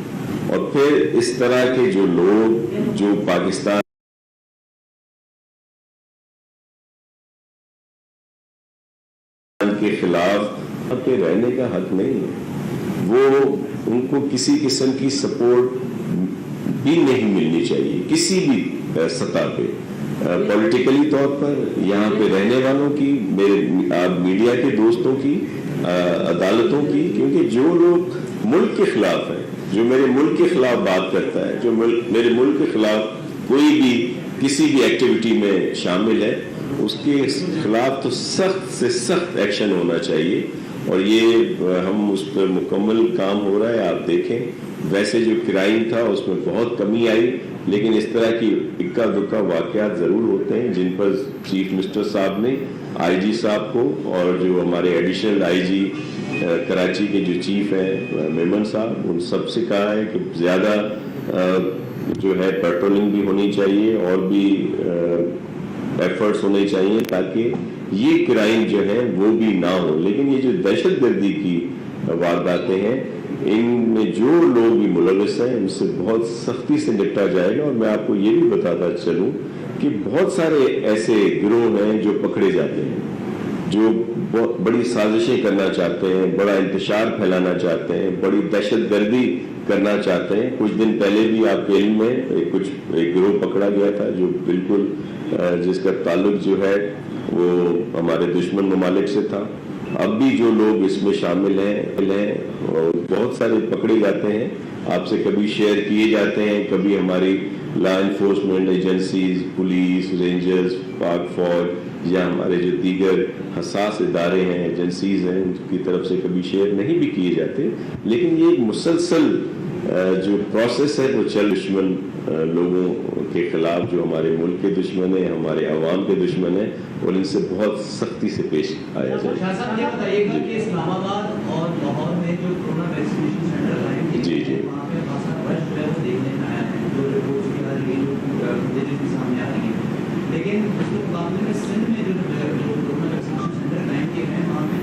और फिर इस तरह के जो लोग जो पाकिस्तान के खिलाफ पे रहने का हक नहीं है, वो उनको किसी किस्म की सपोर्ट भी नहीं मिलनी चाहिए किसी भी सतह पे, पॉलिटिकली तौर पर, यहाँ पे रहने वालों की, आप मीडिया के दोस्तों की, अदालतों की, क्योंकि जो लोग मुल्क के खिलाफ है, जो मेरे मुल्क के खिलाफ बात करता है, जो मेरे मुल्क के खिलाफ कोई भी किसी भी एक्टिविटी में शामिल है, उसके खिलाफ तो सख्त से सख्त एक्शन होना चाहिए। और ये हम उस पर मुकम्मल काम हो रहा है। आप देखें, वैसे जो क्राइम था उसमें बहुत कमी आई, लेकिन इस तरह की इक्का दुक्का वाक़यात ज़रूर होते हैं जिन पर चीफ मिनिस्टर साहब ने IG साहब को और जो हमारे एडिशनल IG कराची के जो चीफ हैं मेमन साहब, उन सब से कहा है कि ज़्यादा जो है पेट्रोलिंग भी होनी चाहिए और भी एफर्ट्स होने चाहिए ताकि ये क्राइम जो है वो भी ना हो। लेकिन ये जो दहशतगर्दी की वारदातें हैं, इनमें जो लोग भी मुलविस हैं उनसे बहुत सख्ती से निपटा जाएगा। और मैं आपको ये भी बताता चलूं कि बहुत सारे ऐसे गिरोह हैं जो पकड़े जाते हैं, जो बड़ी साजिशें करना चाहते हैं, बड़ा इंतशार फैलाना चाहते हैं, बड़ी दहशतगर्दी करना चाहते हैं। कुछ दिन पहले भी आपके इल्म में एक गिरोह पकड़ा गया था जो बिल्कुल जिसका ताल्लुक जो है वो हमारे दुश्मन ममालिक से था। अब भी जो लोग इसमें शामिल हैं और बहुत सारे पकड़े जाते हैं, आपसे कभी शेयर किए जाते हैं, कभी हमारी law enforcement agencies, police, rangers, पाक फौज या हमारे जो दीगर हसास इदारे हैं, एजेंसीज हैं, उनकी तरफ से कभी शेयर नहीं भी किए जाते। लेकिन ये एक मुसलसल जो प्रोसेस है वो चल दुश्मन लोगों के खिलाफ जो हमारे मुल्क के दुश्मन है, हमारे अवाम के दुश्मन है, और इनसे बहुत सख्ती से पेश आया जाए। इस्लामाबाद और लाहौर में जो कोरोना वैक्सीनेशन सेंटर आए, जी जी, लेकिन उसके मुकाबले में सिंध में जो कोरोना वैक्सीनेशन सेंटर कायम किए गए हैं, वहाँ पे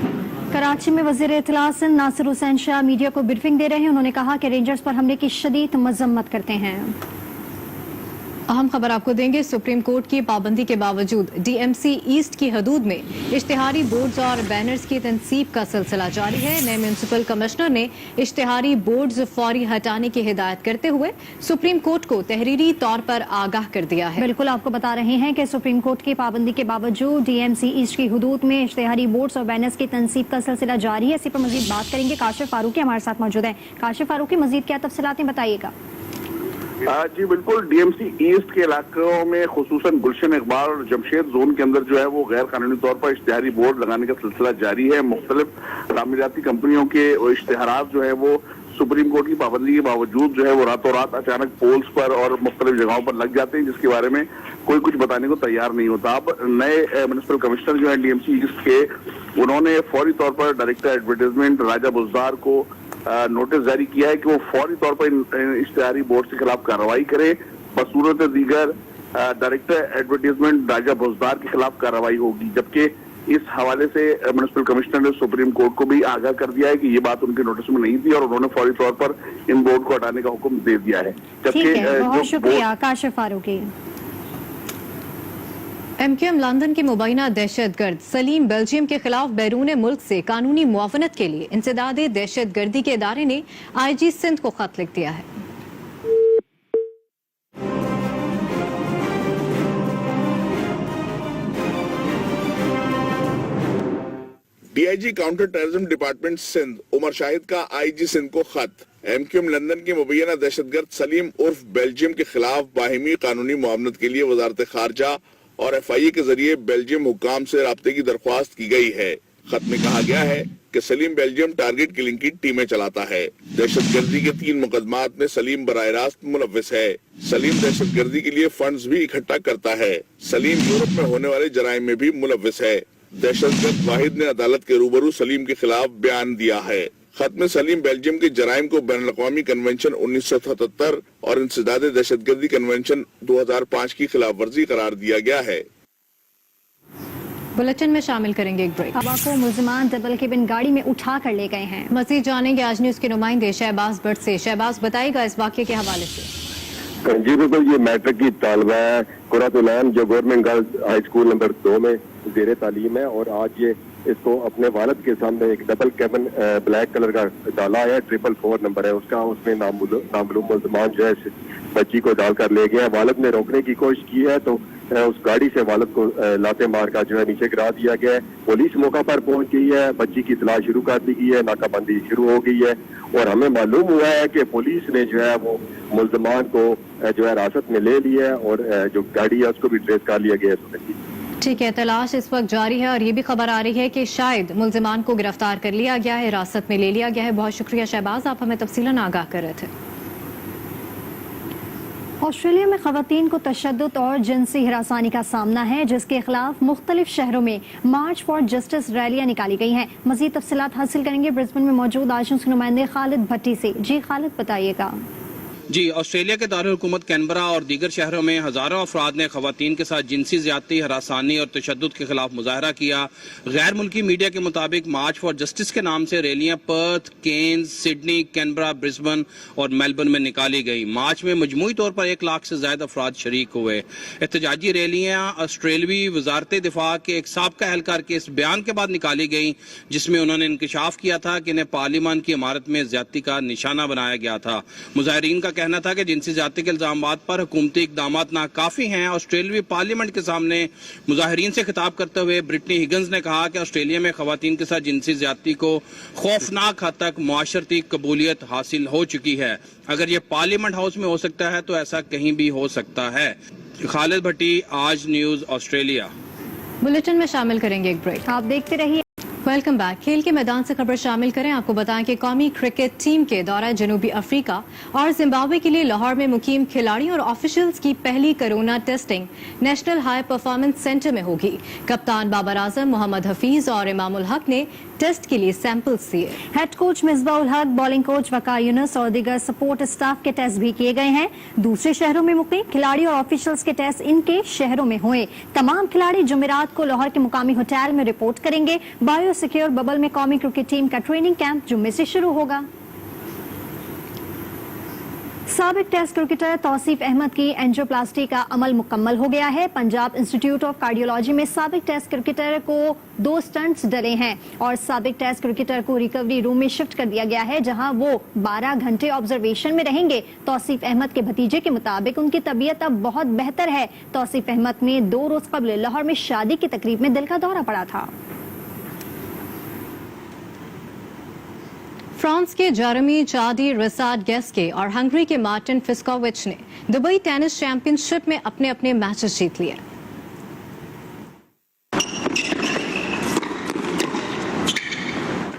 कराची में वज़ीर इत्तलात सिंध नासिर हुसैन शाह मीडिया को ब्रीफिंग दे रहे हैं। उन्होंने कहा कि रेंजर्स पर हमले की शदीद मजम्मत करते हैं। अहम खबर आपको देंगे। सुप्रीम कोर्ट की पाबंदी के बावजूद डीएमसी ईस्ट की हदूद में इश्तिहारी बोर्ड्स और बैनर्स की तनसीब का सिलसिला जारी है। नए म्यूनिसिपल कमिश्नर ने इश्तिहारी बोर्ड्स फौरी हटाने की हिदायत करते हुए सुप्रीम कोर्ट को तहरीरी तौर पर आगाह कर दिया है। बिल्कुल आपको बता रहे हैं कि सुप्रीम कोर्ट की पाबंदी के बावजूद डीएमसी ईस्ट की हदूद में इश्तिहारी बोर्ड्स और बैनर्स की तनसीब का सिलसिला जारी है। इसी पर मजीद बात करेंगे। काशिफ फारूकी हमारे साथ मौजूद है। काशिफ फारूकी, मजीद क्या तफसीलात हैं, बताइएगा। जी बिल्कुल, डीएमसी ईस्ट के इलाकों में खुसूसन गुलशन इकबाल और जमशेद जोन के अंदर जो है वो गैर कानूनी तौर पर इश्तिहारी बोर्ड लगाने का सिलसिला जारी है। मुख्तलिफ तामीराती कंपनियों के इश्तिहारात जो है वो सुप्रीम कोर्ट की पाबंदी के बावजूद जो है वो रातों रात अचानक पोल्स पर और मुख्तलिफ जगहों पर लग जाते हैं, जिसके बारे में कोई कुछ बताने को तैयार नहीं होता। अब नए म्युनिसिपल कमिश्नर जो है डीएमसी ईस्ट के, उन्होंने फौरी तौर पर डायरेक्टर एडवर्टाइजमेंट राजा बुज़दार को नोटिस जारी किया है कि वो फौरी तौर पर इश्तिहारी बोर्ड के खिलाफ कार्रवाई करे। बसूरत दीगर डायरेक्टर एडवर्टाइजमेंट राजा बुज़दार के खिलाफ कार्रवाई होगी। जबकि इस हवाले से म्युनिसिपल कमिश्नर ने सुप्रीम कोर्ट को भी आगाह कर दिया है कि ये बात उनके नोटिस में नहीं थी और उन्होंने फौरी तौर पर इन बोर्ड को हटाने का हुक्म दे दिया है। बहुत शुक्रिया काशिफ फारूकी। एमक्यूएम लंदन के मुबैना दहशतगर्द सलीम बेल्जियम के खिलाफ बैरून मुल्क से कानूनी मुआवनत के लिए इंसदाद दहशतगर्दी के इदारे ने आईजी सिंध को खत लिख दिया है। DIG counter terrorism department Sindh Umar Shahid का आईजी सिंध को खत। एमक्यूएम लंदन के मुबैना दहशतगर्द सलीम उर्फ बेल्जियम के खिलाफ बाहिमी कानूनी मुआवनत के लिए वजारत खारजा और एफआईए के जरिए बेल्जियम हुकाम से राब्ते की दरख्वास्त की गई है। खत में कहा गया है कि सलीम बेल्जियम टारगेट किलिंग की टीमें चलाता है। दहशतगर्दी के 3 मुकदमात में सलीम बराह रास्त मुलव्विस है। सलीम दहशतगर्दी के लिए फंड्स भी इकट्ठा करता है। सलीम यूरोप में होने वाले जराइम में भी मुलव्विस है। दहशतगर्द वाहिद ने अदालत के रूबरू सलीम के खिलाफ बयान दिया है। खत में सलीम बेल्जियम के जराइम को बैनुल अक़वामी कन्वेंशन 1977 और इंसदाद दहशतगर्दी कन्वेंशन 2005 की खिलाफ वर्जी करार दिया गया है। बुलेटिन में शामिल करेंगे एक ब्रेक। हवा को मुल्ज़िमान डबल केबिन गाड़ी में उठा कर ले गए हैं। मजीद जानेंगे आज न्यूज के नुमाइंदे शहबाज भट्ट से। शहबाज, बताएगा इस वाक़े के हवाले से। जी बिल्कुल, ये मैट्रिक की तालिबा है कुरातुलैन जो government girls high school number 2 में ज़ेर तालीम है और आज ये इसको अपने वालिद के सामने एक डबल कैबिन ब्लैक कलर का डाला है। 444 नंबर है उसका। उसमें नामालूम मुल्ज़िमान जो है बच्ची को डालकर ले गया। वालिद ने रोकने की कोशिश की है तो उस गाड़ी से वालिद को लाते मार का जो है नीचे गिरा दिया गया है। पुलिस मौका पर पहुंच गई है। बच्ची की तलाश शुरू कर दी गई है। नाकाबंदी शुरू हो गई है और हमें मालूम हुआ है कि पुलिस ने जो है वो मुल्ज़िमान को जो है हिरासत में ले लिया है और जो गाड़ी है उसको भी ट्रेस कर लिया गया है। ठीक है, तलाश इस वक्त जारी है और ये भी खबर आ रही है कि शायद मुल्ज़िमान को गिरफ्तार कर लिया गया है, हिरासत में ले लिया गया है। बहुत शुक्रिया शहबाज, आप हमें तफसीलन आगाह कर रहे थे। ऑस्ट्रेलिया में खवातीन को तशद्दुद और जिनसी हिरासानी का सामना है, जिसके खिलाफ मुख्तलिफ शहरों में मार्च फॉर जस्टिस रैलियां निकाली गई हैं। मजीद तफसीलात हासिल करेंगे ब्रिस्बेन में मौजूद आज के नुमाइंदे खालिद भट्टी से। जी खालिद, बताइएगा। जी, ऑस्ट्रेलिया के दारुल हुकूमत कैनबरा और दीगर शहरों में हज़ारों अफराद ने खवातीन के साथ जिनसी ज़्यादती, हरासानी और तशद्दुद के खिलाफ मुजाहरा किया। गैर मुल्की मीडिया के मुताबिक मार्च फॉर जस्टिस के नाम से रैलियां Perth, Cairns, Sydney, Canberra, Brisbane और मेलबर्न में निकाली गई। मार्च में मजमूई तौर पर 1 लाख से ज्यादा अफराद शरीक हुए। एहतजाजी रैलियां ऑस्ट्रेलवी वजारत दिफा के एक साबका एहलकार के इस बयान के बाद निकाली गई, जिसमें उन्होंने इंकशाफ किया था कि इन्हें पार्लियामान की इमारत में ज्यादती का निशाना बनाया गया था। मुजाहिरीन का कहना था कि जिनसी ज्यादती के इल्जामात पर हुकूमती इकदामात नाकाफी हैं। ऑस्ट्रेलियाई पार्लियामेंट के सामने मुजाहिरीन से खिताब करते हुए ब्रिटनी हिगन्स ने कहा कि ऑस्ट्रेलिया में खवातीन के साथ जिनसी ज्यादती को खौफनाक हद तक मुआशरती कबूलियत हासिल हो चुकी है। अगर ये पार्लियामेंट हाउस में हो सकता है तो ऐसा कहीं भी हो सकता है। खालिद भट्टी, आज न्यूज ऑस्ट्रेलिया। बुलेटिन में शामिल करेंगे एक ब्रेक। आप देखते रहिए। Welcome back. खेल के मैदान से खबर शामिल करें। आपको बताएं कि कौमी क्रिकेट टीम के दौरा जनूबी अफ्रीका और जिम्बाब्वे के लिए लाहौर में मुकीम खिलाड़ियों और ऑफिशियल्स की पहली corona testing national high performance centre में होगी। कप्तान बाबर आजम, मोहम्मद हफीज और इमामुल हक ने टेस्ट के लिए सैंपल्स दिए। Head coach Misbah ul Haq, bowling coach वकार यूनुस और दीगर सपोर्ट स्टाफ के टेस्ट भी किए गए हैं। दूसरे शहरों में मुकीम खिलाड़ी और ऑफिशियल्स के टेस्ट इनके शहरों में हुए। तमाम खिलाड़ी जुमेरात को लाहौर के मुकामी होटल में रिपोर्ट करेंगे। बायो सिक्योर बबल में कौमी क्रिकेट टीम का ट्रेनिंग कैंप जुम्मे से शुरू होगा। साबिक टेस्ट क्रिकेटर तौसीफ अहमद की एंजियोप्लास्टी का अमल मुकम्मल हो गया है। पंजाब इंस्टीट्यूट ऑफ कार्डियोलॉजी में साबिक टेस्ट क्रिकेटर को 2 स्टंट्स डले हैं और साबिक टेस्ट क्रिकेटर को रिकवरी रूम में शिफ्ट कर दिया गया है, जहां वो 12 घंटे ऑब्जर्वेशन में रहेंगे। तौसीफ अहमद के भतीजे के मुताबिक उनकी तबीयत अब बहुत बेहतर है। तौसीफ अहमद में 2 रोज कबल लाहौर में शादी की तकरीब में दिल का दौरा पड़ा था। फ्रांस के जेरेमी चादी रिसार्डगेस्के और हंगरी के मार्टिन फिस्कोविच ने दुबई टेनिस चैंपियनशिप में अपने अपने मैचेस जीत लिए।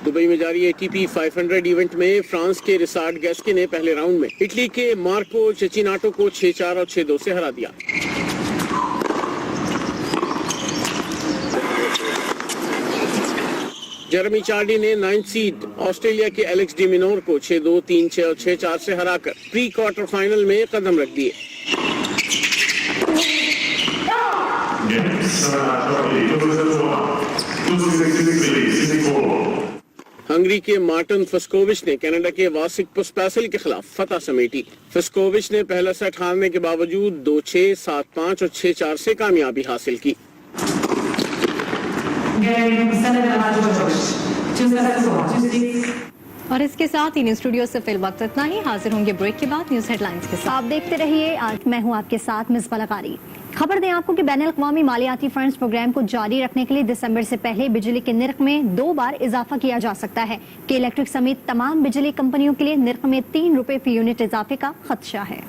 दुबई में जारी ATP 500 इवेंट में फ्रांस के रिसार्डगेस्के ने पहले राउंड में इटली के मार्को चेचिनाटो को 6-4 और 6-2 से हरा दिया। जेरेमी चार्डी ने 9th सीड ऑस्ट्रेलिया के एलेक्स डी मिनोर को 6-2, 3-6 और 6-4 से हराकर प्री क्वार्टर फाइनल में कदम रख दिए। हंगरी के मार्टिन फिस्कोविच ने कनाडा के वासिक पुस्पैसल के खिलाफ फतह समेटी। फिस्कोविच ने पहला सेट हारने के बावजूद 2-6, 7-5 और 6-4 से कामयाबी हासिल की। और इसके साथ ही न्यूज स्टूडियो से फिल वक्त इतना ही। हाजिर होंगे ब्रेक के बाद न्यूज हेडलाइंस के साथ। आप देखते रहिए। आज मैं हूं आपके साथ मिसबा लगारी। खबर दें आपको कि बैनुल-अक़वामी मालियाती फंड्स प्रोग्राम को जारी रखने के लिए दिसंबर से पहले बिजली के निर्ख में 2 बार इजाफा किया जा सकता है कि इलेक्ट्रिक समेत तमाम बिजली कंपनियों के लिए निर्ख में 3 रुपए फी यूनिट इजाफे का खदशा है।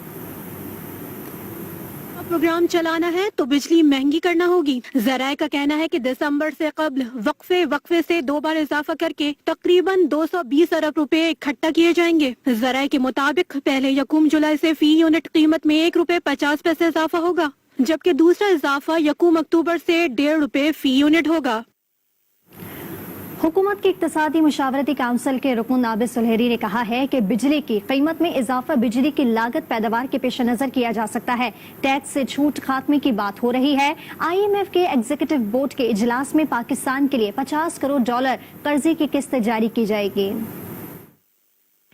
प्रोग्राम चलाना है तो बिजली महंगी करना होगी। ज़राए का कहना है कि दिसंबर से कबल वक्फे से 2 बार इजाफा करके तकरीबन 220 अरब रुपए इकट्ठा किए जाएंगे। ज़राए के मुताबिक पहले यकूम जुलाई से फी यूनिट कीमत में 1 रुपए 50 पैसे इजाफा होगा, जबकि दूसरा इजाफा यकूम अक्टूबर से 1.5 रुपए फी यूनिट होगा। हुकूमत की इक्तसादी मुशावरती काउंसिल के रुकन नाबिस सुलहरी ने कहा है कि बिजली की कीमत में इजाफा बिजली की लागत पैदावार के पेश नजर किया जा सकता है। टैक्स से छूट खात्मे की बात हो रही है। IMF के एग्जीक्यूटिव बोर्ड के इजलास में पाकिस्तान के लिए $50 करोड़ कर्जे की किस्त जारी की जाएगी।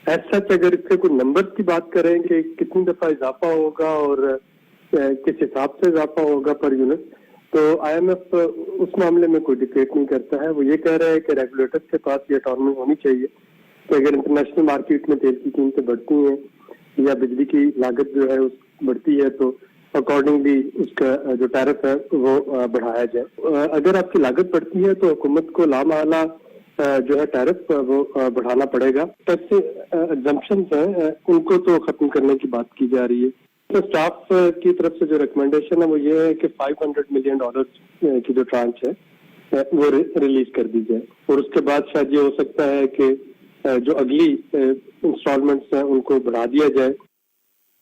ऐसा अगर इसके कोई नंबर्स की बात करें कि कितनी दफा इजाफा होगा और किस हिसाब से इजाफा होगा पर यूनिट, तो IMF उस मामले में कोई डिक्टेट नहीं करता है। वो ये कह रहा है कि रेगुलेटर्स के पास ये ऑटोनॉमी होनी चाहिए कि अगर इंटरनेशनल मार्केट में तेल की कीमतें बढ़ती हैं या बिजली की लागत जो है उस बढ़ती है तो अकॉर्डिंगली उसका जो टैरिफ है वो बढ़ाया जाए। अगर आपकी लागत बढ़ती है तो हुकूमत को लामाला जो है टैरिफ वो बढ़ाना पड़ेगा। टैक्स एग्जम्पशंस हैं उनको तो खत्म करने की बात की जा रही है। तो स्टाफ की तरफ से जो रिकमेंडेशन है वो ये है कि $500 मिलियन की जो ट्रांच है वो रिलीज कर दी जाए और उसके बाद शायद ये हो सकता है कि जो अगली इंस्टॉलमेंट्स हैं उनको बढ़ा दिया जाए।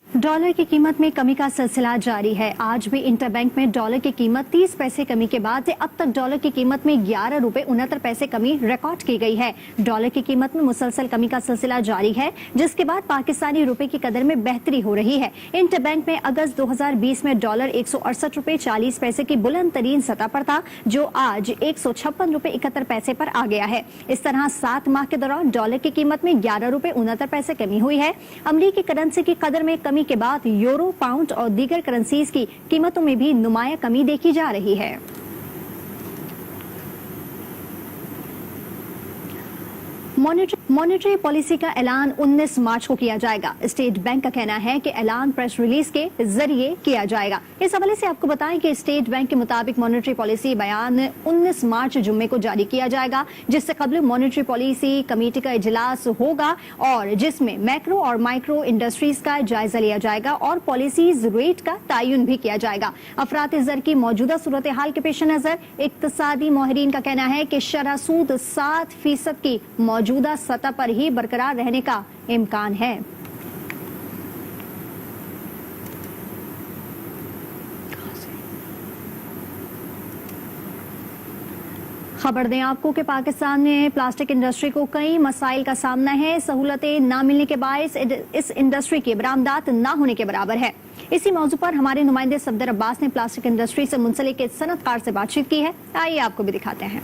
डॉलर की कीमत में कमी का सिलसिला जारी है। आज भी इंटरबैंक में डॉलर की कीमत 30 पैसे कमी के बाद से अब तक डॉलर की कीमत में 11 रुपए 69 पैसे कमी रिकॉर्ड की गई है। डॉलर की कीमत में मुसलसल कमी का सिलसिला जारी है, जिसके बाद पाकिस्तानी रुपए की कदर में बेहतरी हो रही है। इंटरबैंक में अगस्त 2020 में डॉलर 168 रुपए 40 पैसे की बुलंद तरीन सतह पर था, जो आज 156 रुपए 71 पैसे पर आ गया है। इस तरह 7 माह के दौरान डॉलर की कीमत में 11 रुपए 69 पैसे कमी हुई है। अमरीकी करेंसी की कदर में कमी के बाद यूरो, पाउंड और दीगर करेंसीज की कीमतों में भी नुमाया कमी देखी जा रही है। मॉनेटरी पॉलिसी का ऐलान 19 मार्च को किया जाएगा। स्टेट बैंक का कहना है कि ऐलान प्रेस रिलीज के जरिए किया जाएगा। इस हवाले से आपको बताएं कि स्टेट बैंक के मुताबिक मॉनेटरी पॉलिसी बयान 19 मार्च जुम्मे को जारी किया जाएगा, जिससे कबल मॉनेटरी पॉलिसी कमेटी का इजलास होगा और जिसमें मैक्रो और माइक्रो इंडस्ट्रीज का जायजा लिया जाएगा और पॉलिसीज रेट का तयन भी किया जाएगा। अफरात ज़र की मौजूदा सूरत हाल के पेश नजर इक्तसादी माहिरीन का कहना है कि शरह सूद 7% की मौजूदा सतह पर ही बरकरार रहने का इम्कान है। खबर दें आपको कि पाकिस्तान में प्लास्टिक इंडस्ट्री को कई मसाइल का सामना है। सहूलतें न मिलने के बायस इस इंडस्ट्री की बरामदात न होने के बराबर है। इसी मौजू पर हमारे नुमाइंदे सफदर अब्बास ने प्लास्टिक इंडस्ट्री से मुंसलिक एक सनतकार से बातचीत की है। आइए आपको भी दिखाते हैं।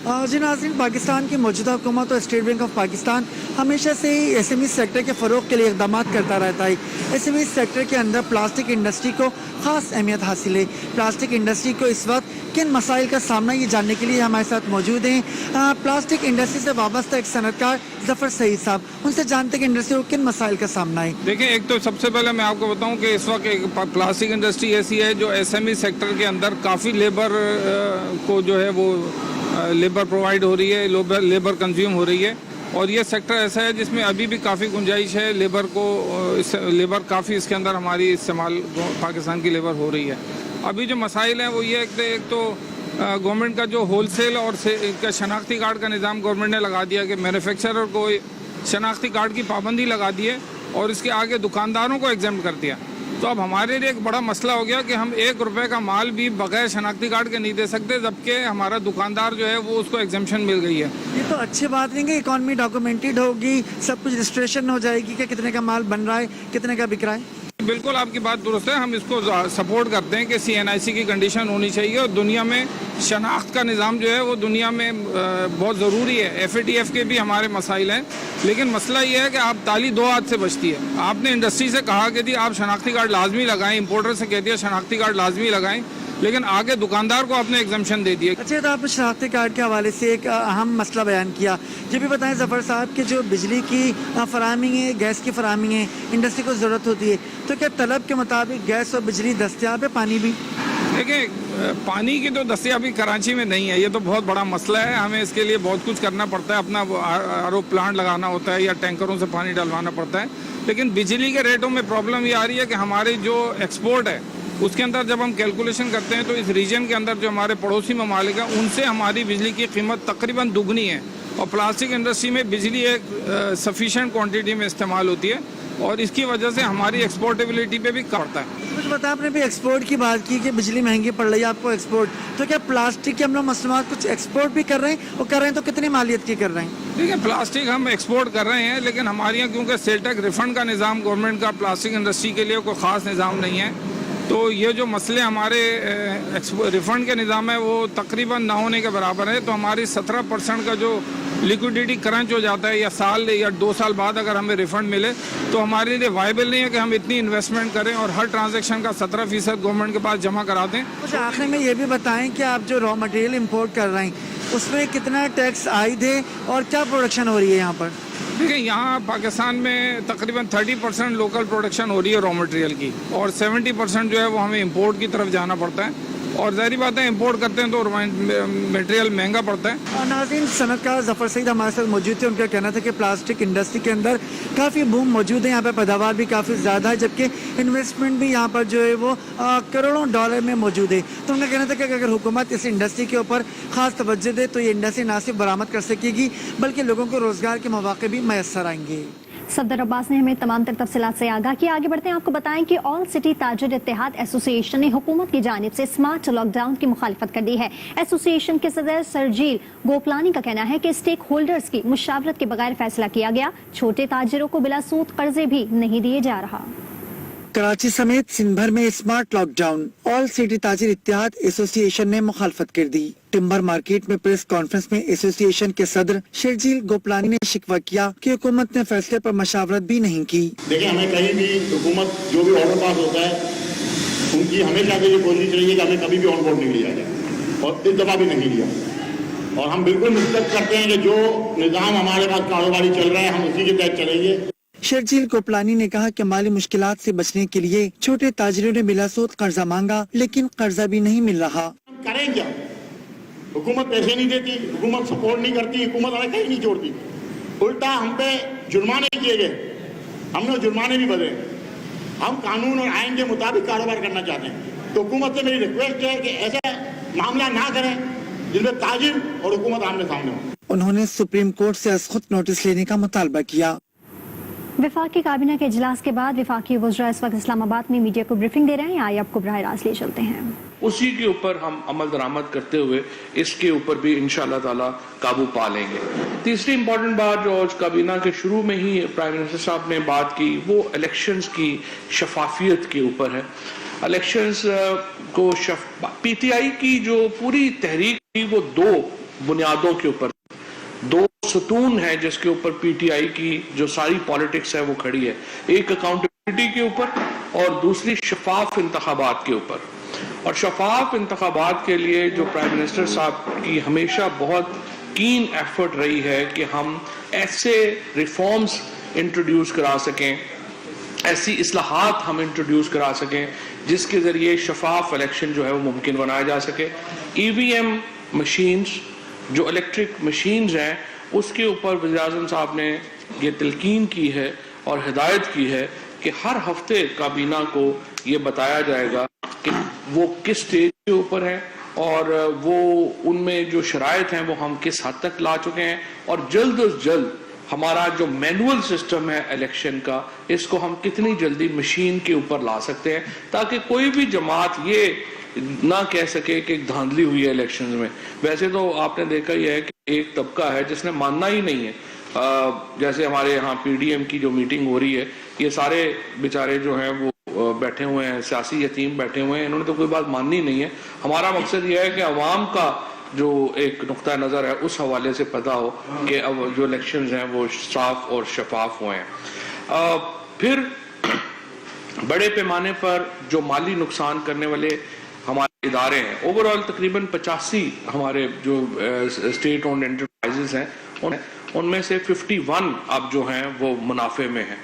जी नाज़रीन, पाकिस्तान की मौजूदा हुकूमत और स्टेट बैंक ऑफ पाकिस्तान हमेशा से ही SME सेक्टर के फ़रोग के लिए इक़दाम करता रहता है। SME सेक्टर के अंदर प्लास्टिक इंडस्ट्री को ख़ास अहमियत हासिल है। प्लास्टिक इंडस्ट्री को इस वक्त किन मसाइल का सामना ये जानने के लिए हमारे साथ मौजूद हैं प्लास्टिक इंडस्ट्री से वाबस्ता एक सनतकार ज़फ़र सईद साहब। उनसे जानते हैं कि इंडस्ट्री को किन मसाइल का सामना है। देखिए, एक तो सबसे पहले मैं आपको बताऊं कि इस वक्त एक प्लास्टिक इंडस्ट्री ऐसी है जो SME सेक्टर के अंदर काफ़ी लेबर को जो है वो लेबर प्रोवाइड हो रही है, लेबर कंज्यूम हो रही है। और ये सेक्टर ऐसा है जिसमें अभी भी काफ़ी गुंजाइश है, लेबर काफ़ी इसके अंदर हमारी इस्तेमाल पाकिस्तान की लेबर हो रही है। अभी जो मसाइल हैं वो ये एक तो गवर्नमेंट का जो होलसेल और का शनाख्ती कार्ड का निज़ाम गवर्नमेंट ने लगा दिया कि मैन्युफैक्चरर को शनाख्ती कार्ड की पाबंदी लगा दी है और इसके आगे दुकानदारों को एग्जेम्प्ट कर दिया। तो अब हमारे लिए एक बड़ा मसला हो गया कि हम ₹1 का माल भी बगैर शनाख्ती कार्ड के नहीं दे सकते, जबकि हमारा दुकानदार जो है वो उसको एग्जेम्पशन मिल गई है। ये तो अच्छी बात नहीं है, इकॉनमी डॉक्यूमेंटेड होगी, सब कुछ रजिस्ट्रेशन हो जाएगी कि कितने का माल बन रहा है, कितने का बिक रहा है। बिल्कुल आपकी बात दुरुस्त है, हम इसको सपोर्ट करते हैं कि CNIC की कंडीशन होनी चाहिए और दुनिया में शनाख्त का निज़ाम जो है वो दुनिया में बहुत ज़रूरी है। FATF के भी हमारे मसाइल हैं, लेकिन मसला ये है कि आप ताली दो हाथ से बचती है। आपने इंडस्ट्री से कहा कि जी आप शनाख्ती कार्ड लाजमी लगाएं, इंपोर्टर से कह दिया शनाख्ती कार्ड लाजमी लगाएं, लेकिन आगे दुकानदार को आपने एग्जम्पशन दे दिया। अच्छा, तो आपने शनाख्ती कार्ड के हवाले से एक अहम मसला बयान किया। ये भी बताएं ज़फ़र साहब कि जो बिजली की फराहमी है, गैस की फराहमी है, इंडस्ट्री को ज़रूरत होती है, तो क्या तलब के मुताबिक गैस और बिजली दस्तियाब है, पानी भी? देखिए, पानी की तो दस्तियाबी कराची में नहीं है, ये तो बहुत बड़ा मसला है। हमें इसके लिए बहुत कुछ करना पड़ता है, अपना RO प्लांट लगाना होता है या टैंकरों से पानी डलवाना पड़ता है। लेकिन बिजली के रेटों में प्रॉब्लम ये आ रही है कि हमारी जो एक्सपोर्ट है उसके अंदर जब हम कैलकुलेशन करते हैं तो इस रीजन के अंदर जो हमारे पड़ोसी ममालिक हैं उनसे हमारी बिजली की कीमत तकरीबन दुगनी है। और प्लास्टिक इंडस्ट्री में बिजली एक सफिशेंट क्वांटिटी में इस्तेमाल होती है और इसकी वजह से हमारी एक्सपोर्टेबिलिटी पे भी करता है। कुछ बता, आपने भी एक्सपोर्ट की बात की कि बिजली महंगी पड़ रही है आपको एक्सपोर्ट, तो क्या प्लास्टिक के हम लोग मसनूआत कुछ एक्सपोर्ट भी कर रहे हैं, और कर रहे हैं तो कितनी मालियत की कर रहे हैं? देखिए, प्लास्टिक हम एक्सपोर्ट कर रहे हैं, लेकिन हमारे यहाँ क्योंकि सेल टैक्स रिफंड का निज़ाम गवर्नमेंट का प्लास्टिक इंडस्ट्री के लिए कोई ख़ास निज़ाम नहीं है, तो ये जो मसले हमारे रिफंड के निज़ाम है वो तकरीबन ना होने के बराबर है। तो हमारी 17% का जो लिक्विडिटी क्रंच हो जाता है, या साल या 2 साल बाद अगर हमें रिफंड मिले तो हमारे लिए वायबल नहीं है कि हम इतनी इन्वेस्टमेंट करें और हर ट्रांजैक्शन का 17% गवर्नमेंट के पास जमा करा दें। कुछ आखिर में ये भी बताएं कि आप जो रॉ मटेरियल इंपोर्ट कर रहे हैं उसमें कितना टैक्स आयद है और क्या प्रोडक्शन हो रही है यहाँ पर? देखिए, यहाँ पाकिस्तान में तकरीबन 30% लोकल प्रोडक्शन हो रही है रॉ मटेरियल की, और 70% जो है वो हमें इंपोर्ट की तरफ जाना पड़ता है। और ज़ाहिर बात है, इंपोर्ट करते हैं तो मटेरियल महंगा पड़ता है। और नाज़रीन, सनतकार ज़फ़र सईद हमारे साथ मौजूद थे। उनका कहना था कि प्लास्टिक इंडस्ट्री के अंदर काफ़ी बूम मौजूद है, यहाँ पर पैदावार भी काफ़ी ज़्यादा है, जबकि इन्वेस्टमेंट भी यहाँ पर जो है वो करोड़ों डॉलर में मौजूद है। तो उनका कहना था कि अगर हुकूमत इस इंडस्ट्री के ऊपर ख़ास तवज्जो दे तो ये इंडस्ट्री ना सिर्फ बरामद कर सकेगी बल्कि लोगों को रोज़गार के मौके भी मैसर आएंगे। सफदर अब्बास ने हमें तमाम तर तफसीलात से आगाह किया। आगे बढ़ते हैं, आपको बताएं कि ऑल सिटी ताजिर इत्तेहाद एसोसिएशन ने हुकूमत की जानिब से स्मार्ट लॉकडाउन की मुखालफत कर दी है। एसोसिएशन के सदर शर्जील गोपलानी का कहना है कि स्टेक होल्डर्स की मुशावरत के बगैर फैसला किया गया। छोटे ताजिरों को बिला सूद कर्जे भी नहीं दिए जा रहा। कराची समेत सिंध भर में स्मार्ट लॉकडाउन ऑल सिटी ताजिर इत्तेहाद एसोसिएशन ने मुखालफत कर दी। टिम्बर मार्केट में प्रेस कॉन्फ्रेंस में एसोसिएशन के सदर शर्जील गोपलानी ने शिकवा किया कि हुकूमत ने फैसले पर मशावरत भी नहीं की। देखिए, हमें कहीं भी हुकूमत जो भी ऑर्डर पास होता है उनकी हमेशा से ये कोशिश रही है कि हमें कभी भी ऑन बोर्ड नहीं लिया जाए, और इस दफा भी नहीं लिया। और हम बिल्कुल मुस्तक करते हैं कि जो निज़ाम हमारे पास कारोबारी चल रहा है हम उसी के तहत चलेंगे। शर्जील गोपलानी ने कहा कि माली मुश्किलात से बचने के लिए छोटे ताजिरों ने बिलासूद कर्जा मांगा, लेकिन कर्जा भी नहीं मिल रहा। करें क्या? हुकूमत पैसे नहीं देती, हुकूमत सपोर्ट नहीं करती, हुकूमत हमें कहीं नहीं छोड़ती, उल्टा हम पे जुर्माने किए गए, हमने जुर्माने भी भरे। हम कानून और आइन के मुताबिक कारोबार करना चाहते हैं, तो हुकूमत से मेरी रिक्वेस्ट है कि ऐसा मामला ना करें जिसमें ताजिर और हुकूमत आमने सामने हो। उन्होंने सुप्रीम कोर्ट से खुद नोटिस लेने का मुतालबा किया। वफाकी काबीना के इजलास के बाद वफाकी वज़रा इस वक्त इस्लामाबाद में मीडिया को ब्रीफिंग दे रहे हैं। आइए आपको बराह रास्त ले चलते हैं। उसी के ऊपर हम अमल दरामद करते हुए इसके ऊपर भी इंशाअल्लाह ताला काबू पा लेंगे। तीसरी इम्पोर्टेंट बात जो आज काबीना के शुरू में ही प्राइम मिनिस्टर साहब ने बात की वो इलेक्शंस की शफाफियत के ऊपर है। इलेक्शंस को PTI की जो पूरी तहरीक थी वो 2 बुनियादों के ऊपर, दो सतून हैं जिसके ऊपर पीटीआई की जो सारी पॉलिटिक्स है वो खड़ी है, एक अकाउंटेबिलिटी के ऊपर और दूसरी शफाफ इंतखाबात के ऊपर। और शफाफ इंतखाबात के लिए जो प्राइम मिनिस्टर साहब की हमेशा बहुत कीन एफर्ट रही है कि हम ऐसे रिफॉर्म्स इंट्रोड्यूस करा सकें, ऐसी इस्लाहात हम इंट्रोड्यूस करा सकें जिसके जरिए शफाफ इलेक्शन जो है वो मुमकिन बनाया जा सके। ईवीएम मशीन्स, जो इलेक्ट्रिक मशीन्स हैं, उसके ऊपर वज़ीर-ए-आज़म साहब ने ये तलकीन की है और हिदायत की है कि हर हफ्ते काबीना को ये बताया जाएगा कि वो किस स्टेज के ऊपर है और वो उनमें जो शराइत हैं वो हम किस हद तक ला चुके हैं, और जल्द अज जल्द हमारा जो मैनुअल सिस्टम है इलेक्शन का, इसको हम कितनी जल्दी मशीन के ऊपर ला सकते हैं ताकि कोई भी जमात ये ना कह सके कि धांधली हुई है इलेक्शन में। वैसे तो आपने देखा ही है कि एक तबका है जिसने मानना ही नहीं है, जैसे हमारे यहाँ पीडीएम की जो मीटिंग हो रही है, ये सारे बेचारे जो हैं वो बैठे हुए हैं, सियासी यतीम बैठे हुए हैं, इन्होंने तो कोई बात माननी नहीं है। हमारा मकसद ये है कि अवाम का जो एक नुक्ता नज़र है उस हवाले से पता हो कि अब जो इलेक्शंस हैं वो साफ और शफाफ हुए हैं। फिर बड़े पैमाने पर जो माली नुकसान करने वाले हमारे इदारे हैं, ओवरऑल तकरीबन 85 हमारे जो स्टेट ओन्ड एंटरप्राइजेस हैं, उनमें से 51 अब जो हैं वो मुनाफे में हैं।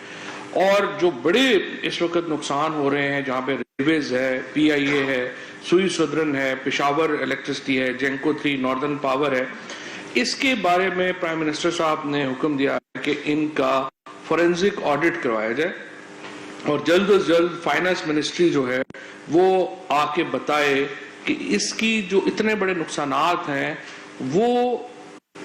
और जो बड़े इस वक्त नुकसान हो रहे हैं, जहाँ पे रेलवेज है, पीआईए है, सुई सदरन है, पेशावर इलेक्ट्रिसिटी है, जेंको 3, नॉर्दर्न पावर है, इसके बारे में प्राइम मिनिस्टर साहब ने हुक्म दिया है कि इनका फॉरेंसिक ऑडिट करवाया जाए और जल्द से जल्द फाइनेंस मिनिस्ट्री जो है वो आके बताए कि इसकी जो इतने बड़े नुकसानात हैं वो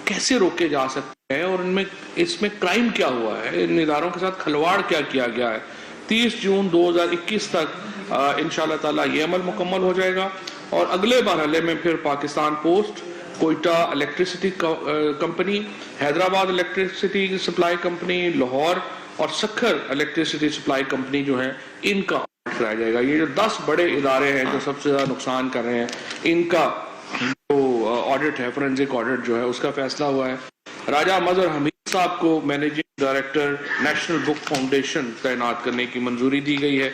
कैसे रोके जा सकते हैं और इनमें इसमें क्राइम क्या हुआ है, इन इदारों के साथ खलवाड़ क्या किया गया है। 30 जून 2021 तक इंशाल्लाह ताला ये अमल मुकम्मल हो जाएगा और अगले मरहले में फिर Pakistan post, Quetta electricity company, Hyderabad electricity supply company, Lahore और सखर इलेक्ट्रिसिटी सप्लाई कंपनी जो है, इनका ऑडिट कराया जाएगा। ये जो 10 बड़े इदारे हैं जो सबसे ज्यादा नुकसान कर रहे हैं, इनका जो ऑडिट है, फोरेंसिक ऑडिट जो है, उसका फैसला हुआ है। राजा मजहर हमीद साहब को managing director national book foundation तैनात करने की मंजूरी दी गई है।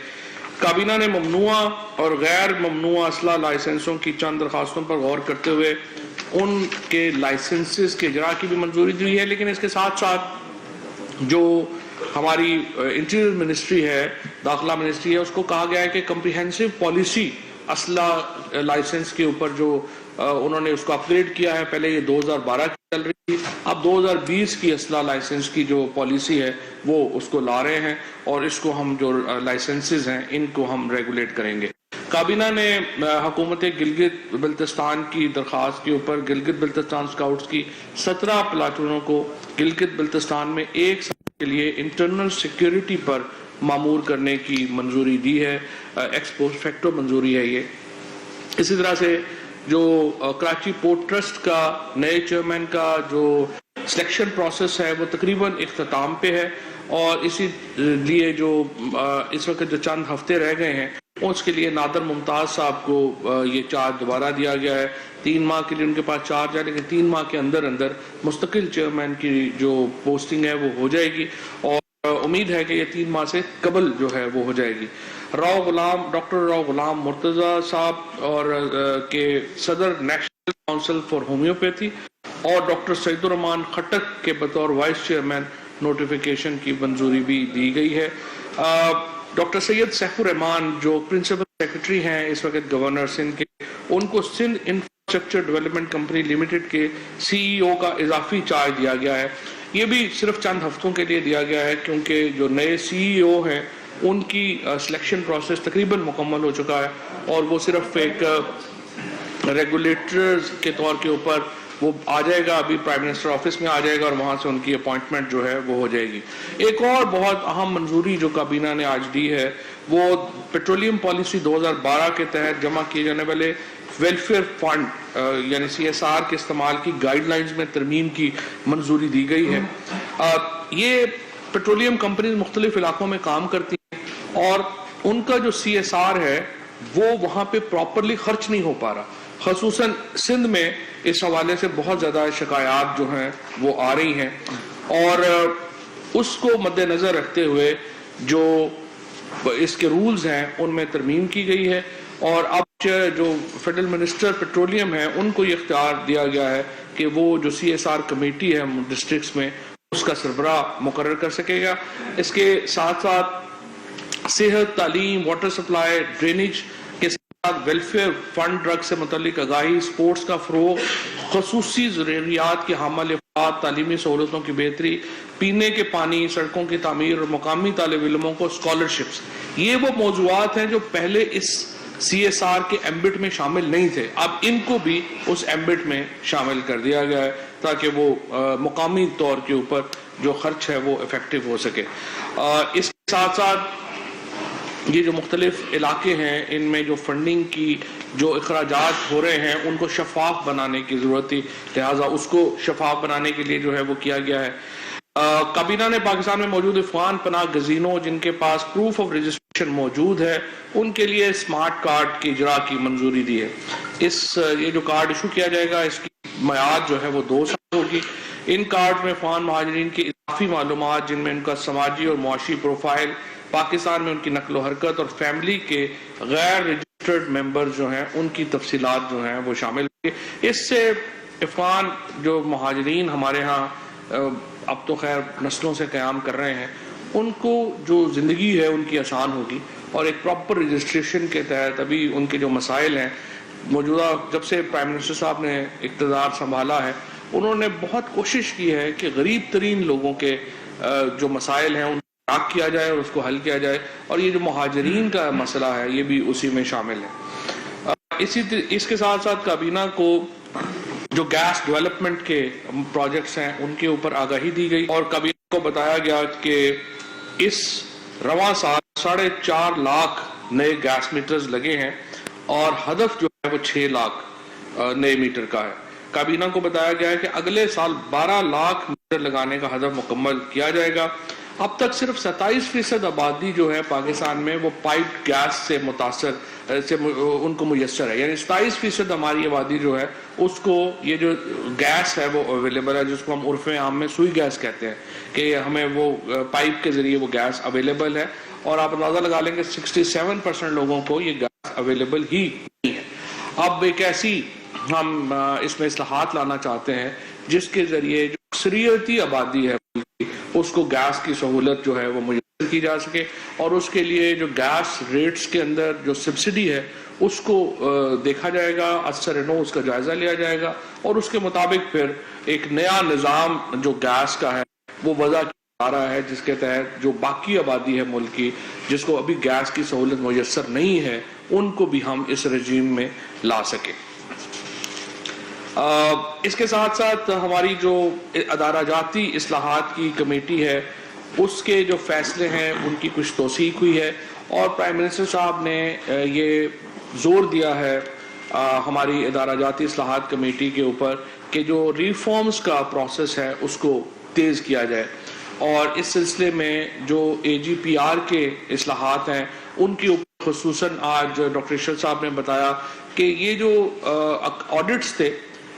काबीना ने ममनुआ और गैर ममनुआ असला लाइसेंसों की चंद दरखास्तों पर गौर करते हुए उनके लाइसेंसेस के इजरा की भी मंजूरी दी है, लेकिन इसके साथ साथ जो हमारी इंटीरियर मिनिस्ट्री है, दाखिला मिनिस्ट्री है, उसको कहा गया है कि कम्प्रिहेंसिव पॉलिसी असला लाइसेंस के ऊपर जो उन्होंने उसको अपग्रेड किया है। पहले ये 2012 की चल रही थी, अब 2020 की असला लाइसेंस की जो पॉलिसी है वो उसको ला रहे हैं और इसको हम जो लाइसेंसेस हैं इनको हम रेगुलेट करेंगे। काबीना ने हुकूमत गिलगित बल्तिस्तान की दरख्वास्त के ऊपर गिलगित बल्तिस्तान स्काउट्स की 17 प्लाटूनों को गिलगित बल्तिस्तान में 1 साल के लिए इंटरनल सिक्योरिटी पर मामूर करने की मंजूरी दी है। एक्स पोस्ट फैक्टो मंजूरी है ये। इसी तरह से जो कराची पोर्ट ट्रस्ट का नए चेयरमैन का जो सिलेक्शन प्रोसेस है वो तकरीबन इख्तिताम पे है और इसी लिए जो इस वक्त जो चंद हफ्ते रह गए हैं उसके लिए नादर मुमताज साहब को ये चार्ज दोबारा दिया गया है। 3 माह के लिए उनके पास चार्ज है, लेकिन 3 माह के अंदर अंदर मुस्तकिल चेयरमैन की जो पोस्टिंग है वो हो जाएगी और उम्मीद है कि ये 3 माह से कबल जो है वो हो जाएगी। डॉक्टर राव गुलाम मुर्तजा साहब और के सदर नेशनल काउंसिल फॉर होम्योपैथी और डॉक्टर सईदुर रहमान खट्टक के बतौर वाइस चेयरमैन नोटिफिकेशन की मंजूरी भी दी गई है। डॉक्टर सैयद सैफुर रहमान जो प्रिंसिपल सेक्रेटरी हैं इस वक्त गवर्नर सिंध के, उनको Sindh infrastructure development company limited के सीईओ का इजाफी चार्ज दिया गया है। ये भी सिर्फ चंद हफ्तों के लिए दिया गया है क्योंकि जो नए सीईओ हैं उनकी सिलेक्शन प्रोसेस तकरीबन मुकम्मल हो चुका है और वो सिर्फ एक रेगुलेटर्स के तौर के ऊपर वो आ जाएगा, अभी प्राइम मिनिस्टर ऑफिस में आ जाएगा और वहां से उनकी अपॉइंटमेंट जो है वो हो जाएगी। एक और बहुत अहम मंजूरी जो काबीना ने आज दी है वो पेट्रोलियम पॉलिसी 2012 के तहत जमा किए जाने वाले वेलफेयर फंड यानी CSR के इस्तेमाल की गाइडलाइंस में तरमीम की मंजूरी दी गई है। ये पेट्रोलियम कंपनी मुख्तलिफ इलाकों में काम करती हैं और उनका जो CSR है वो वहां पे प्रॉपरली खर्च नहीं हो पा रहा। خصوصاً سندھ میں اس حوالے سے بہت زیادہ شکایات جو ہیں وہ آ رہی ہیں، اور اس کو مد نظر رکھتے ہوئے جو اس کے رولز ہیں ان میں ترمیم کی گئی ہے، اور اب جو فیڈرل منسٹر پیٹرولیم ہیں ان کو یہ اختیار دیا گیا ہے کہ وہ جو CSR کمیٹی ہے ڈسٹرکٹس میں اس کا سربراہ مقرر کر سکے گا۔ اس کے ساتھ ساتھ صحت، تعلیم، واٹر سپلائی، ڈرینیج کے ساتھ ویلفیئر فنڈ، ڈرگ سے متعلق آگاہی، سپورٹس کا فروغ، خصوصی ضروریات کے حامل افراد، تعلیمی سہولتوں کی بہتری، پینے کے پانی، سڑکوں کی تعمیر اور مقامی طالب علموں کو اسکالرشپس، یہ وہ موضوعات ہیں جو پہلے اس CSR کے ایمبٹ میں شامل نہیں تھے، اب ان کو بھی اس ایمبٹ میں شامل کر دیا گیا ہے تاکہ وہ مقامی طور کے اوپر جو خرچ ہے وہ افیکٹو ہو سکے۔ اس کے ساتھ ساتھ یہ جو مختلف علاقے ہیں ان میں جو فنڈنگ کی جو اخراجات ہو رہے ہیں ان کو شفاف بنانے کی ضرورت تھی، لہٰذا اس کو شفاف بنانے کے لیے جو ہے وہ کیا گیا ہے۔ کابینہ نے پاکستان میں موجود افغان پناہ گزینوں جن کے پاس پروف آف رجسٹریشن موجود ہے ان کے لیے اسمارٹ کارڈ کی اجرا کی منظوری دی ہے۔ یہ جو کارڈ ایشو کیا جائے گا اس کی میعاد جو ہے وہ 2 سال ہوگی۔ ان کارڈ میں افغان مہاجرین کی اضافی معلومات جن میں ان کا سماجی اور معاشی پروفائل، پاکستان میں ان کی نقل و حرکت اور فیملی کے غیر رجسٹرڈ ممبر جو ہیں ان کی تفصیلات جو ہیں وہ شامل ہوگی۔ اس سے افغان جو مہاجرین ہمارے ہاں اب تو خیر نسلوں سے قیام کر رہے ہیں ان کو جو زندگی ہے ان کی آسان ہوگی، اور ایک پراپر رجسٹریشن کے تحت ابھی ان کے جو مسائل ہیں موجودہ جب سے پرائم منسٹر صاحب نے اقتدار سنبھالا ہے انہوں نے بہت کوشش کی ہے کہ غریب ترین لوگوں کے جو مسائل ہیں ان کو راک کیا جائے اور اس کو حل کیا جائے، اور یہ جو مہاجرین کا مسئلہ ہے یہ بھی اسی میں شامل ہے۔ اس کے ساتھ ساتھ کابینہ کو جو گیس ڈیولپمنٹ کے پروجیکٹس ہیں ان کے اوپر آگاہی دی گئی، اور کابینہ کو بتایا گیا کہ اس رواں سال 4.5 لاکھ نئے گیس میٹرز لگے ہیں اور ہدف جو ہے وہ 6 لاکھ نئے میٹر کا ہے۔ کابینہ کو بتایا گیا ہے کہ اگلے سال 12 لاکھ میٹر لگانے کا ہدف مکمل کیا جائے گا۔ اب تک صرف 27% آبادی جو ہے پاکستان میں وہ پائپ گیس سے متاثر سے ان کو میسر ہے، یعنی 27% ہماری آبادی جو ہے اس کو یہ جو گیس ہے وہ اویلیبل ہے، جس کو ہم عرف عام میں سوئی گیس کہتے ہیں کہ ہمیں وہ پائپ کے ذریعے وہ گیس اویلیبل ہے، اور آپ اندازہ لگا لیں کہ 67% لوگوں کو یہ گیس اویلیبل ہی نہیں ہے۔ اب ایک ایسی ہم اس میں اصلاحات لانا چاہتے ہیں جس کے ذریعے جو اکثریتی آبادی ہے اس کو گیس کی سہولت جو ہے وہ میسر کی جا سکے، اور اس کے لیے جو گیس ریٹس کے اندر جو سبسڈی ہے اس کو دیکھا جائے گا، اثر نو اس کا جائزہ لیا جائے گا، اور اس کے مطابق پھر ایک نیا نظام جو گیس کا ہے وہ وضع کیا جا رہا ہے، جس کے تحت جو باقی آبادی ہے ملک کی جس کو ابھی گیس کی سہولت میسر نہیں ہے ان کو بھی ہم اس رجیم میں لا سکیں۔ اس کے ساتھ ساتھ ہماری جو ادارہ جاتی اصلاحات کی کمیٹی ہے اس کے جو فیصلے ہیں ان کی کچھ توثیق ہوئی ہے، اور پرائم منسٹر صاحب نے یہ زور دیا ہے ہماری ادارہ جاتی اصلاحات کمیٹی کے اوپر کہ جو ریفارمز کا پروسیس ہے اس کو تیز کیا جائے، اور اس سلسلے میں جو AGPR کے اصلاحات ہیں ان کے اوپر خصوصاً آج ڈاکٹر ارشد صاحب نے بتایا کہ یہ جو آڈٹس تھے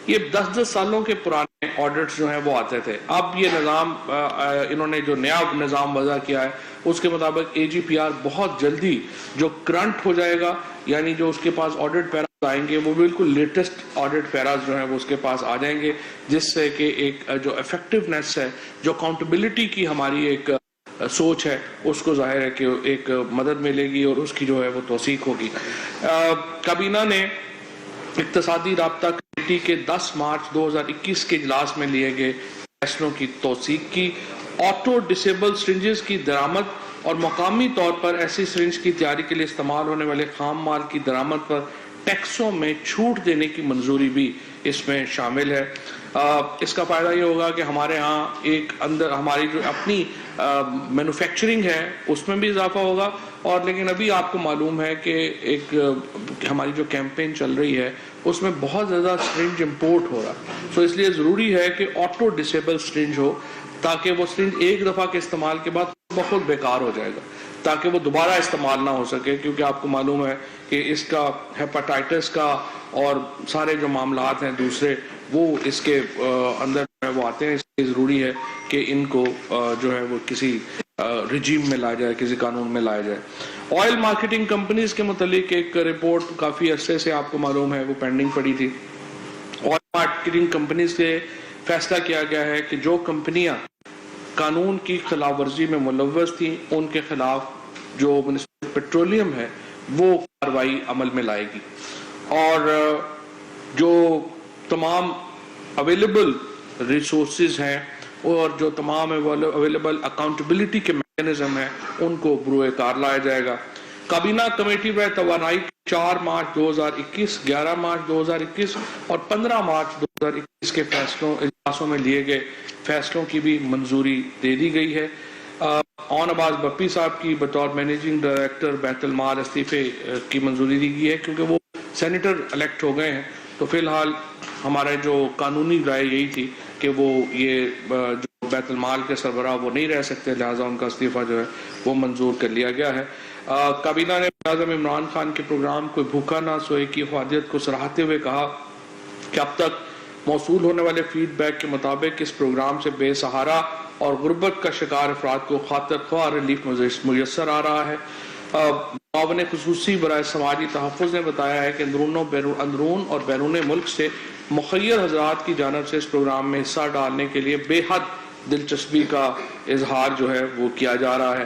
یہ 10 سالوں کے پرانے آڈٹس جو ہیں وہ آتے تھے، اب یہ نظام انہوں نے جو نیا نظام وضع کیا ہے اس کے مطابق AGPR بہت جلدی جو کرنٹ ہو جائے گا، یعنی جو اس کے پاس آڈٹ پیراز آئیں گے وہ بالکل لیٹسٹ آڈٹ پیراز جو ہیں وہ اس کے پاس آ جائیں گے، جس سے کہ ایک جو افیکٹونیس ہے، جو اکاؤنٹیبلٹی کی ہماری ایک سوچ ہے اس کو ظاہر ہے کہ ایک مدد ملے گی اور اس کی جو ہے وہ توثیق ہوگی۔ کابینہ نے اقتصادی رابطہ کمیٹی کے 10 مارچ 2021 کے اجلاس میں لیے گئے فیصلوں کی توثیق کی۔ آٹو ڈسیبل سرنجز کی درآمد اور مقامی طور پر ایسی سرنج کی تیاری کے لیے استعمال ہونے والے خام مال کی درآمد پر ٹیکسوں میں چھوٹ دینے کی منظوری بھی اس میں شامل ہے۔ اس کا فائدہ یہ ہوگا کہ ہمارے ہاں ایک اندر ہماری جو اپنی مینوفیکچرنگ ہے اس میں بھی اضافہ ہوگا، اور لیکن ابھی آپ کو معلوم ہے کہ ایک ہماری جو کیمپین چل رہی ہے اس میں بہت زیادہ سرنج امپورٹ ہو رہا، تو اس لیے ضروری ہے کہ آٹو ڈسیبل سرنج ہو تاکہ وہ سرنج ایک دفعہ کے استعمال کے بعد بہت بیکار ہو جائے گا، تاکہ وہ دوبارہ استعمال نہ ہو سکے، کیونکہ آپ کو معلوم ہے کہ اس کا ہیپاٹائٹس کا اور سارے جو معاملات ہیں دوسرے وہ اس کے اندر وہ آتے ہیں. اس لیے ضروری ہے کہ ان کو جو ہے وہ کسی رجیم میں لایا جائے, کسی قانون میں لایا جائے. آئل مارکیٹنگ کمپنیز کے متعلق ایک رپورٹ کافی عرصے سے آپ کو معلوم ہے وہ پینڈنگ پڑی تھی. آئل مارکیٹنگ کمپنیز سے فیصلہ کیا گیا ہے کہ جو کمپنیاں قانون کی خلاف ورزی میں ملوث تھیں ان کے خلاف جو منسٹری پیٹرولیم ہے وہ کارروائی عمل میں لائے گی, اور جو تمام اویلیبل ریسورسز ہیں اور جو تمام اویلیبل اکاؤنٹیبلٹی کے میکینزم ہیں ان کو بروئے کار لایا جائے گا. کابینہ کمیٹی برائے توانائی 4 مارچ 2021, 11 مارچ 2021 اور 15 مارچ 2021 کے اجلاسوں میں لیے گئے فیصلوں کی بھی منظوری دے دی گئی ہے. اون عباس بپی صاحب کی بطور مینیجنگ ڈائریکٹر بیت المال استعفے کی منظوری دی گئی ہے کیونکہ وہ سینیٹر الیکٹ ہو گئے ہیں. تو فی الحال ہمارے جو قانونی رائے یہی تھی کہ وہ یہ جو بیت المال کے سربراہ وہ نہیں رہ سکتے, لہٰذا ان کا استعفیٰ جو ہے وہ منظور کر لیا گیا ہے. کابینہ نے اعظم عمران خان کے پروگرام کوئی بھوکا نہ سوئے کی افادیت کو سراہتے ہوئے کہا کہ اب تک موصول ہونے والے فیڈ بیک کے مطابق اس پروگرام سے بے سہارا اور غربت کا شکار افراد کو خاطر خواہ ریلیف میسر آ رہا ہے. معاون خصوصی برائے سماجی تحفظ نے بتایا ہے کہ اندرون اور بیرون ملک سے مخیر حضرات کی جانب سے اس پروگرام میں حصہ ڈالنے کے لیے بے حد دلچسپی کا اظہار جو ہے وہ کیا جا رہا ہے.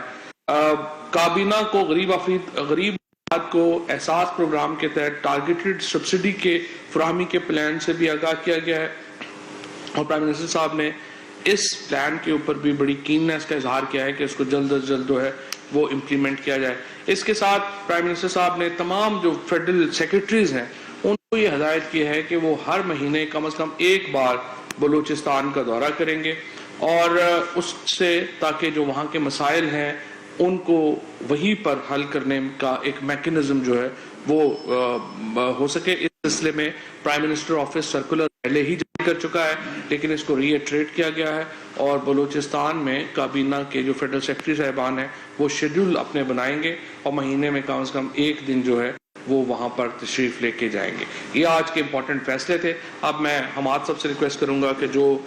کابینہ کو غریب افراد کو احساس پروگرام کے تحت ٹارگیٹڈ سبسڈی کے فراہمی کے پلان سے بھی آگاہ کیا گیا ہے, اور پرائم منسٹر صاحب نے اس پلان کے اوپر بھی بڑی کیننس کا اظہار کیا ہے کہ اس کو جلد از جلد جو ہے وہ امپلیمنٹ کیا جائے. اس کے ساتھ پرائم منسٹر صاحب نے تمام جو فیڈرل سیکرٹریز ہیں ان کو یہ ہدایت کی ہے کہ وہ ہر مہینے کم از کم ایک بار بلوچستان کا دورہ کریں گے, اور اس سے تاکہ جو وہاں کے مسائل ہیں ان کو وہیں پر حل کرنے کا ایک میکنزم جو ہے وہ ہو سکے. اس سلسلے میں پرائم منسٹر آفس سرکولر پہلے ہی جاری کر چکا ہے لیکن اس کو ری ایٹریٹ کیا گیا ہے, اور بلوچستان میں کابینہ کے جو فیڈرل سیکرٹری صاحبان ہیں وہ شیڈول اپنے بنائیں گے اور مہینے میں کم از کم ایک دن جو ہے وہ وہاں پر تشریف لے کے جائیں گے. یہ آج کے امپورٹنٹ فیصلے تھے. اب میں حماد صاحب سے ریکویسٹ کروں گا کہ جو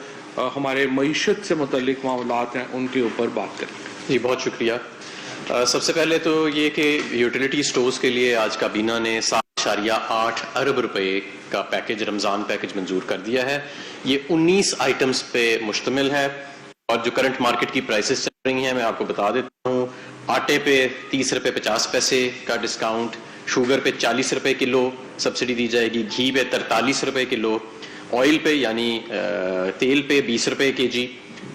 ہمارے معیشت سے متعلق معاملات ہیں ان کے اوپر بات کریں. جی بہت شکریہ. سب سے پہلے تو یہ کہ یوٹیلیٹی سٹورز کے لیے آج کابینہ نے 7.8 ارب روپے کا پیکج, رمضان پیکج منظور کر دیا ہے. یہ 19 آئٹمز پہ مشتمل ہے, اور جو کرنٹ مارکیٹ کی پرائسز چل رہی ہیں میں آپ کو بتا دیتا ہوں. آٹے پہ 30 روپے 50 پیسے کا ڈسکاؤنٹ, شوگر پہ 40 روپے کلو سبسڈی دی جائے گی, گھی پہ 43 روپے کلو, آئل پہ یعنی تیل پہ 20 روپے کے جی,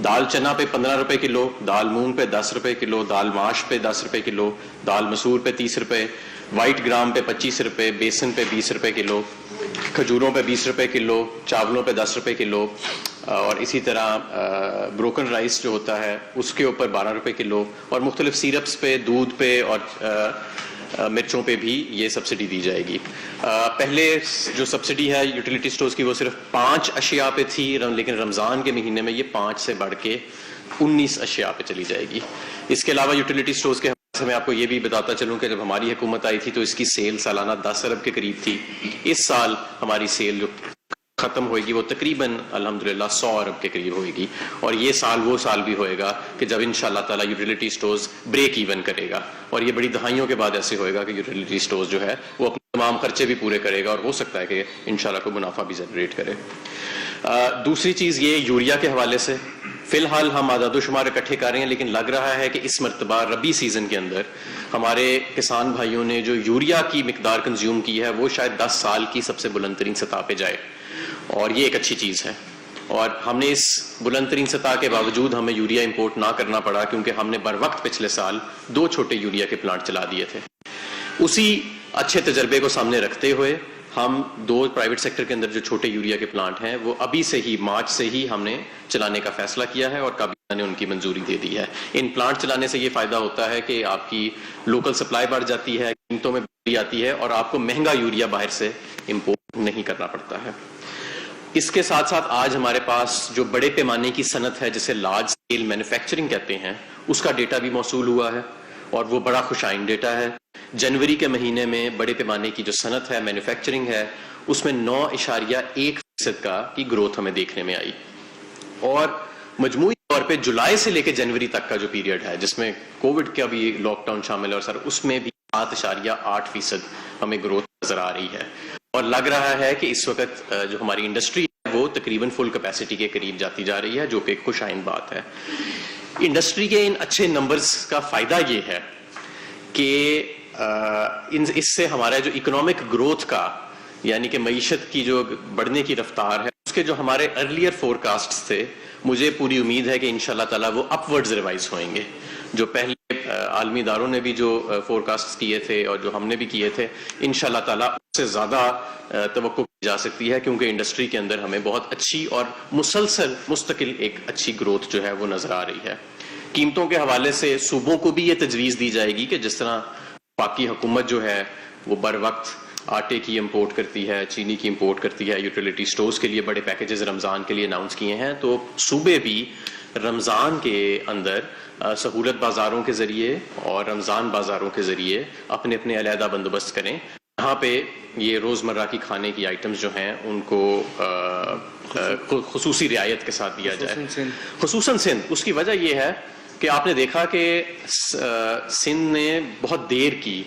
دال چنا پہ 15 روپے کلو, دال مونگ پہ 10 روپے کلو, دال ماش پہ 10 روپے کلو, دال مسور پہ 30 روپے, وائٹ گرام پہ 25 روپے, بیسن پہ 20 روپے کلو, کھجوروں پہ 20 روپے کلو, چاولوں پہ 10 روپے کلو, اور اسی طرح بروکن رائس جو ہوتا ہے اس کے اوپر 12 روپے کلو, اور مختلف سیرپس پہ, دودھ پہ اور مرچوں پہ بھی یہ سبسڈی دی جائے گی. پہلے جو سبسڈی ہے یوٹیلیٹی سٹورز کی وہ صرف 5 اشیاء پہ تھی, لیکن رمضان کے مہینے میں یہ 5 سے بڑھ کے 19 اشیاء پہ چلی جائے گی. اس کے علاوہ یوٹیلیٹی سٹورز کے حوالے سے میں آپ کو یہ بھی بتاتا چلوں کہ جب ہماری حکومت آئی تھی تو اس کی سیل سالانہ 10 ارب کے قریب تھی. اس سال ہماری سیل جو ختم ہوئے گی وہ تقریباً الحمدللہ 100 ارب کے قریب ہوئے گی, اور یہ سال وہ سال بھی ہوئے گا کہ جب انشاءاللہ تعالیٰ یوٹیلیٹی سٹورز بریک ایون کرے گا, اور یہ بڑی دہائیوں کے بعد ایسے ہوئے گا کہ یوٹیلیٹی سٹورز جو ہے وہ اپنے تمام خرچے بھی پورے کرے گا, اور ہو سکتا ہے کہ انشاءاللہ کوئی منافع بھی جنریٹ کرے. دوسری چیز یہ یوریا کے حوالے سے, فی الحال ہم اعداد و شمار اکٹھے کر رہے ہیں, لیکن لگ رہا ہے کہ اس مرتبہ ربی سیزن کے اندر ہمارے کسان بھائیوں نے جو یوریا کی مقدار کنزیوم کی ہے وہ شاید 10 سال کی سب سے بلند ترین سطح پہ جائے, اور یہ ایک اچھی چیز ہے. اور ہم نے اس بلند ترین سطح کے باوجود ہمیں یوریا امپورٹ نہ کرنا پڑا, کیونکہ ہم نے بر وقت پچھلے سال 2 چھوٹے یوریا کے پلانٹ چلا دیے تھے. اسی اچھے تجربے کو سامنے رکھتے ہوئے ہم 2 پرائیویٹ سیکٹر کے اندر جو چھوٹے یوریا کے پلانٹ ہیں وہ ابھی سے ہی مارچ سے ہی ہم نے چلانے کا فیصلہ کیا ہے, اور کابینہ نے ان کی منظوری دے دی ہے. ان پلانٹ چلانے سے یہ فائدہ ہوتا ہے کہ آپ کی لوکل سپلائی بڑھ جاتی ہے, قیمتوں میں بڑھوتری آتی ہے, اور آپ کو مہنگا یوریا باہر سے امپورٹ نہیں کرنا پڑتا ہے. اس کے ساتھ ساتھ آج ہمارے پاس جو بڑے پیمانے کی صنعت ہے جسے لارج اسکیل مینوفیکچرنگ کہتے ہیں, اس کا ڈیٹا بھی موصول ہوا ہے, اور وہ بڑا خوشائن ڈیٹا ہے. جنوری کے مہینے میں بڑے پیمانے کی جو صنعت ہے، مینوفیکچرنگ ہے، اس میں 9.1% کی گروتھ ہمیں دیکھنے میں آئی. اور مجموعی طور پہ جولائی سے لے کے جنوری تک کا جو پیریڈ ہے، جس میں کووڈ کا بھی لاک ڈاؤن شامل ہے، اور سر اس میں بھی 7.8% ہمیں گروتھ نظر آ رہی ہے. اور لگ رہا ہے کہ اس وقت جو ہماری انڈسٹری ہے وہ تقریباً فل کیپیسٹی کے قریب جاتی جا رہی ہے، جو کہ ایک خوشائن بات ہے. انڈسٹری کے ان اچھے نمبرز کا فائدہ یہ ہے کہ اس سے ہمارا جو اکنامک گروتھ کا، یعنی کہ معیشت کی جو بڑھنے کی رفتار ہے، اس کے جو ہمارے ارلیئر فورکاسٹس تھے، مجھے پوری امید ہے کہ انشاءاللہ تعالیٰ وہ اپ ورڈز ریوائز ہوئیں گے. جو پہلے عالمی اداروں نے بھی جو فورکاسٹ کیے تھے اور جو ہم نے بھی کیے تھے، انشاءاللہ تعالیٰ اس سے زیادہ توقع کی جا سکتی ہے، کیونکہ انڈسٹری کے اندر ہمیں بہت اچھی اور مسلسل مستقل ایک اچھی گروتھ جو ہے وہ نظر آ رہی ہے. قیمتوں کے حوالے سے صوبوں کو بھی یہ تجویز دی جائے گی کہ جس طرح باقی حکومت جو ہے وہ بر وقت آٹے کی امپورٹ کرتی ہے، چینی کی امپورٹ کرتی ہے، یوٹیلیٹی سٹورز کے لیے بڑے پیکیجز رمضان کے لیے اناؤنس کیے ہیں، تو صوبے بھی رمضان کے اندر سہولت بازاروں کے ذریعے اور رمضان بازاروں کے ذریعے اپنے اپنے علیحدہ بندوبست کریں. یہاں پہ یہ روزمرہ کی کھانے کی آئٹمز جو ہیں ان کو خصوصی رعایت کے ساتھ دیا جائے، خصوصاً سندھ. اس کی وجہ یہ ہے کہ آپ نے دیکھا کہ سندھ نے بہت دیر کی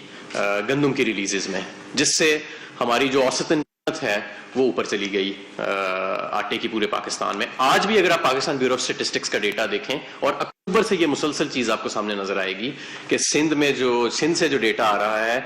گندم کی ریلیزز میں، جس سے ہماری جو اوسطاً قیمت ہے وہ اوپر چلی گئی آٹے کی پورے پاکستان میں. آج بھی اگر آپ پاکستان بیورو آف اسٹیٹسٹکس کا ڈیٹا دیکھیں، اور اکتوبر سے یہ مسلسل چیز آپ کو سامنے نظر آئے گی کہ سندھ سے جو ڈیٹا آ رہا ہے،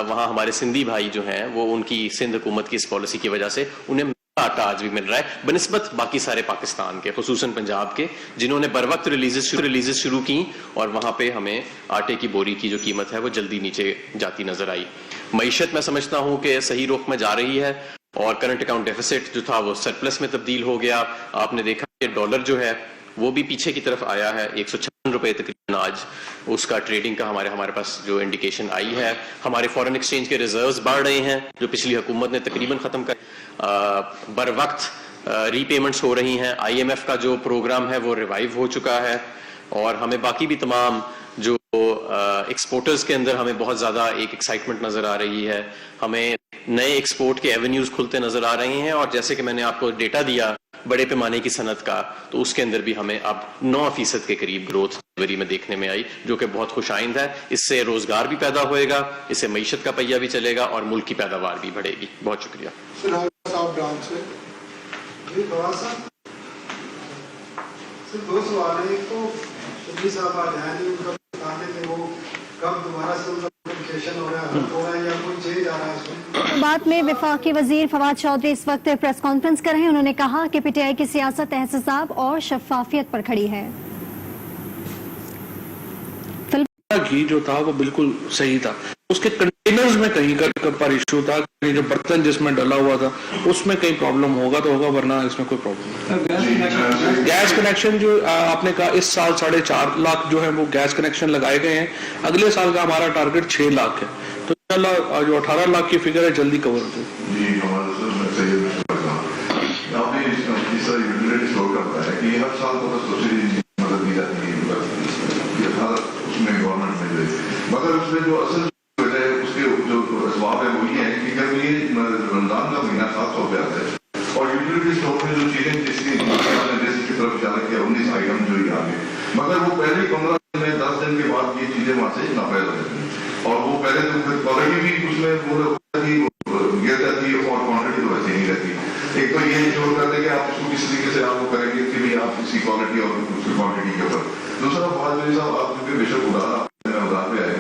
وہاں ہمارے سندھی بھائی جو ہیں وہ ان کی سندھ حکومت کی اس پالیسی کی وجہ سے انہیں آٹا آج بھی مل رہا ہے بنسبت باقی سارے پاکستان کے، خصوصاً پنجاب کے، جنہوں نے بر وقت ریلیزز شروع کی، اور وہاں پہ ہمیں آٹے کی بوری کی جو قیمت ہے وہ جلدی نیچے جاتی نظر آئی. معیشت میں سمجھتا ہوں کہ صحیح رخ میں جا رہی ہے، اور کرنٹ اکاؤنٹ ڈیفیسٹ جو تھا وہ سرپلس میں تبدیل ہو گیا. آپ نے دیکھا کہ ڈالر جو ہے وہ بھی پیچھے کی طرف آیا ہے، 156 روپے تقریباً آج اس کا ٹریڈنگ کا ہمارے پاس جو انڈیکیشن آئی ہے. ہمارے فورن ایکسچینج کے ریزروز بڑھ رہے ہیں، جو پچھلی حکومت نے تقریباً ختم کر. بر وقت ری پیمنٹس ہو رہی ہیں. IMF کا جو پروگرام ہے وہ ریوائیو ہو چکا ہے، اور ہمیں باقی بھی تمام جو ایکسپورٹرز کے اندر ہمیں بہت زیادہ ایک ایکسائٹمنٹ نظر آ رہی ہے. ہمیں نئے ایکسپورٹ کے ایونیوز کھلتے نظر آ رہے ہیں، اور جیسے کہ میں نے آپ کو ڈیٹا دیا بڑے پیمانے کی صنعت کا، تو اس کے اندر بھی ہمیں اب 9% کے قریب گروتھ جنوری میں دیکھنے میں آئی، جو کہ بہت خوش آئند ہے. اس سے روزگار بھی پیدا ہوئے گا، اس سے معیشت کا پہیہ بھی چلے گا، اور ملک کی پیداوار بھی بڑھے گی. بہت شکریہ. دو سوال ہیں. ایک تو شبیر صاحب آج ہیں جو ان کا بتانے کہ وہ کب دوبارہ سے ان کا نوٹیفیکیشن ہو رہا ہے یا کوئی چینج آ رہا ہے اس میں. بعد میں وفاقی وزیر فواد چودھری اس وقت پریس کانفرنس کر رہے ہیں. انہوں نے کہا کہ PTI کی سیاست احتساب اور شفافیت پر کھڑی ہے. گھی جو تھا وہ بالکل صحیح تھا، اس کے کنٹینرز میں کہیں پر ایشو تھا، جو برتن جس میں ڈلا ہوا تھا اس میں کہیں پرابلم ہوگا تو ہوگا، ورنہ اس میں کوئی پرابلم نہیں. گیس کنیکشن جو آپ نے کہا اس سال 4.5 لاکھ جو ہے وہ گیس کنیکشن لگائے گئے ہیں. اگلے سال کا ہمارا ٹارگٹ 6 لاکھ ہے، تو انشاءاللہ جو 18 لاکھ کی فگر ہے جلدی کور ہو جائے. مگر اس میں جو اصل وجہ ہے اس کے جو اسباب ہے وہ یہ ہے کہ جب یہ رمضان کا مہینہ 700 روپیہ ہے، اور یوٹیلیٹی اسٹور میں جو چیزیں جیسے کی طرف اشارہ کیا 19 آئٹم جو یہ آگے، مگر وہ پہلے 15 دن میں 10 دن کے بعد یہ چیزیں وہاں سے ناپید ہو جاتی ہیں، اور وہ پہلے تو کوالٹی بھی اس میں گر جاتی ہے اور کوانٹٹی تو ویسے نہیں رہتی. ایک تو یہ انشور کرتے کہ آپ اس کو کس طریقے سے آپ کو کریں گے کہ آپ اسی کوالٹی اور اس کی کوانٹٹی کے اوپر. دوسرا فواد صاحب آپ کیونکہ بے شک رمضان پہ آئے،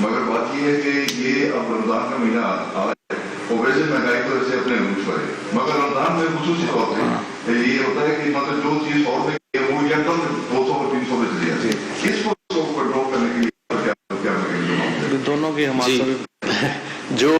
مگر بات یہ ہے کہ یہ اب رمضان کا مہینہ آ رہا ہے، اور ویسے مہنگائی تو ایسے اپنے روز پر ہے، مگر رمضان میں خصوصی طور پہ یہ ہوتا ہے کہ مطلب جو چیز 100 روپے کی ہے وہ یکدم 200 اور 300 میں چلی جاتی ہے. اس کو کنٹرول کرنے کے لیے کیا کریں گے دونوں کے ہمارے جو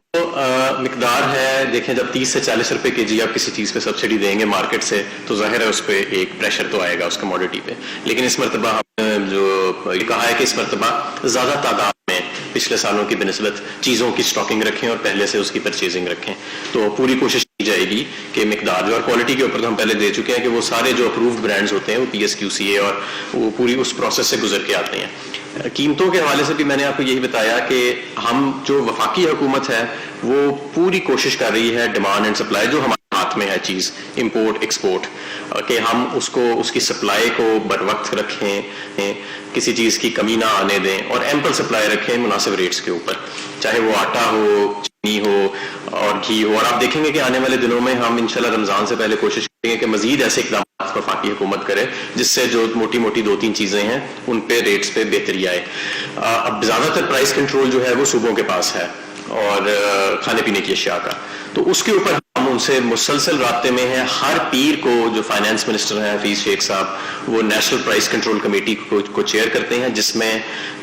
مقدار ہے؟ دیکھیں جب 30 سے 40 روپے کے جی آپ کسی چیز پہ سبسڈی دیں گے مارکیٹ سے تو ظاہر ہے اس پہ ایک پریشر تو آئے گا اس کموڈٹی پہ. لیکن اس مرتبہ ہم نے جو یہ کہا ہے کہ اس مرتبہ زیادہ تعداد میں پچھلے سالوں کی بنسبت چیزوں کی سٹاکنگ رکھیں اور پہلے سے اس کی پرچیزنگ رکھیں. تو پوری کوشش کی جائے گی کہ مقدار جو اور کوالٹی کے اوپر تو ہم پہلے دے چکے ہیں کہ وہ سارے جو اپرووڈ برانڈز ہوتے ہیں وہ PSQCA اور وہ پوری اس پروسیس سے گزر کے آتے ہیں. कीमतों के हवाले से भी मैंने आपको यही बताया कि हम जो वफाकी हुकूमत है वो पूरी कोशिश कर रही है डिमांड एंड सप्लाई जो हमारे हाथ में है चीज़ इंपोर्ट एक्सपोर्ट कि हम उसको उसकी सप्लाई को बर वक्त रखें, किसी चीज़ की कमी ना आने दें और एम्पल सप्लाई रखें मुनासिब रेट्स के ऊपर, चाहे वो आटा हो, चीनी हो और घी हो। और आप देखेंगे कि आने वाले दिनों में हम इंशाल्लाह रमज़ान से पहले कोशिश करेंगे कि मजीद ऐसे इक़दाम वफाकी हुकूमत करे जिससे जो मोटी मोटी 2-3 चीज़ें हैं उन पे रेट्स पे बेहतरी आए। अब ज़्यादातर प्राइस कंट्रोल जो है वो सूबों के पास है और खाने पीने की अशिया का, तो उसके ऊपर हम उनसे मुसलसल राब्ते में हैं। हर पीर को जो फाइनेंस मिनिस्टर हैं हफीज शेख साहब वो नेशनल प्राइस कंट्रोल कमेटी को चेयर करते हैं जिसमें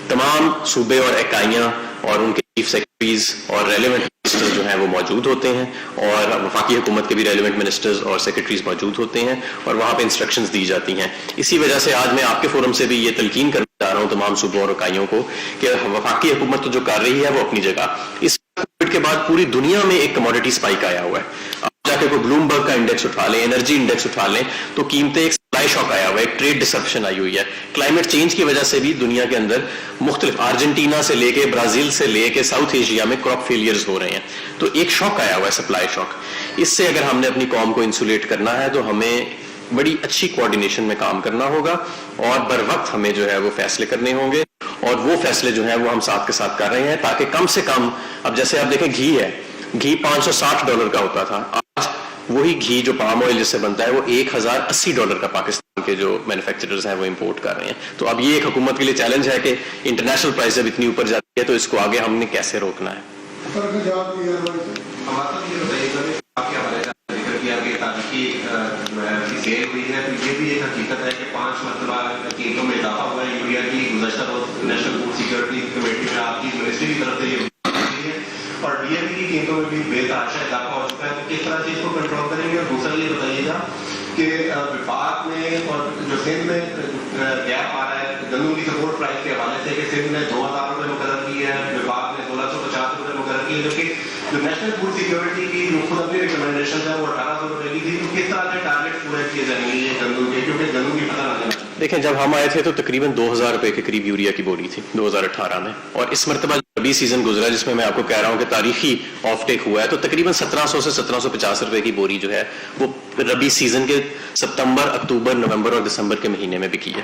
तमाम सूबे और इकाइयाँ और उनके चीफ सेक्रेटरीज और रेलिवेंट मिनिस्टर्स जो हैं वो मौजूद होते हैं और वफाकी हुकूमत के भी रेलिवेंट मिनिस्टर्स और सेक्रेटरीज मौजूद होते हैं और वहाँ पे इंस्ट्रक्शंस दी जाती हैं। इसी वजह से आज मैं आपके फोरम से भी ये तलकीन करना चाह रहा हूँ तमाम सूबों और इकाइयों को कि वफाकी हुकूमत तो जो कर रही है वो अपनी जगह, इस कोविड के बाद पूरी दुनिया में एक कमोडिटी स्पाइक आया हुआ है। आप जाके कोई ब्लूमबर्ग का इंडेक्स उठा लें, एनर्जी इंडेक्स उठा लें तो कीमतें एक सप्लाई शॉक आया हुआ है, एक ट्रेड डिसरप्शन आई हुई है। क्लाइमेट चेंज की वजह से भी दुनिया के अंदर मुख्तलिफ अर्जेंटीना से लेके ब्राजील से लेके साउथ एशिया में क्रॉप फेलियर्स हो रहे हैं, तो एक शॉक आया हुआ है सप्लाई शॉक। इससे अगर हमने अपनी कौम को इंसुलेट करना है तो हमें बड़ी अच्छी कोऑर्डिनेशन में काम करना होगा और बर वक्त हमें जो है वो फैसले करने होंगे और वो फैसले जो है वो हम साथ के साथ कर रहे हैं ताकि कम से कम, अब जैसे आप देखें घी है, घी $560 का होता था, आज वही घी जो पाम ऑयल जिससे बनता है वो $1080 का पाकिस्तान के जो मैन्युफैक्चरर्स हैं वो इंपोर्ट कर रहे हैं। तो अब ये एक हुकूमत के लिए चैलेंज है कि इंटरनेशनल प्राइस जब इतनी ऊपर जाती है तो इसको आगे हमने कैसे रोकना है। सेल हुई है तो ये भी एक हकीकत है कि 5 मरतबा कीमतों में इजाफा हुआ है यूरिया की। गुज़श्ता रोज नेशनल फूड सिक्योरिटी कमेटी में आपकी मिनिस्ट्री की तरफ से ये है और डीएपी की कीमतों में भी बेतहाशा इजाफा हो चुका है, तो किस तरह से इसको कंट्रोल करेंगे। और दूसरा ये बताइएगा कि विभाग में और जो सिंध में गैप आ रहा है गंदम की सपोर्ट प्राइस के हवाले से कि सिंध ने 2000 रुपये मुकर्रर की है, विभाग ने 1650 रुपये मुकर्रर की है, जबकि जो नेशनल फूड सिक्योरिटी की जो खुद अपनी रिकमेंडेशन है वो 1800 रुपये की थी। तो किस तरह से टारगेट पूरे किए जाएंगे ये गंदम के, क्योंकि गंदम की पता ना चला। देखें जब हम आए थे तो तकरीबन 2000 रुपए के करीब यूरिया की बोरी थी 2018 में, और इस मरतबा रबी सीजन गुजरा जिसमें मैं आपको कह रहा हूं कि तारीखी ऑफ टेक हुआ है तो तकरीबन 1700 से 1750 रुपए की बोरी जो है वो रबी सीजन के सितंबर, अक्टूबर, नवंबर और दिसंबर के महीने में बिकी है।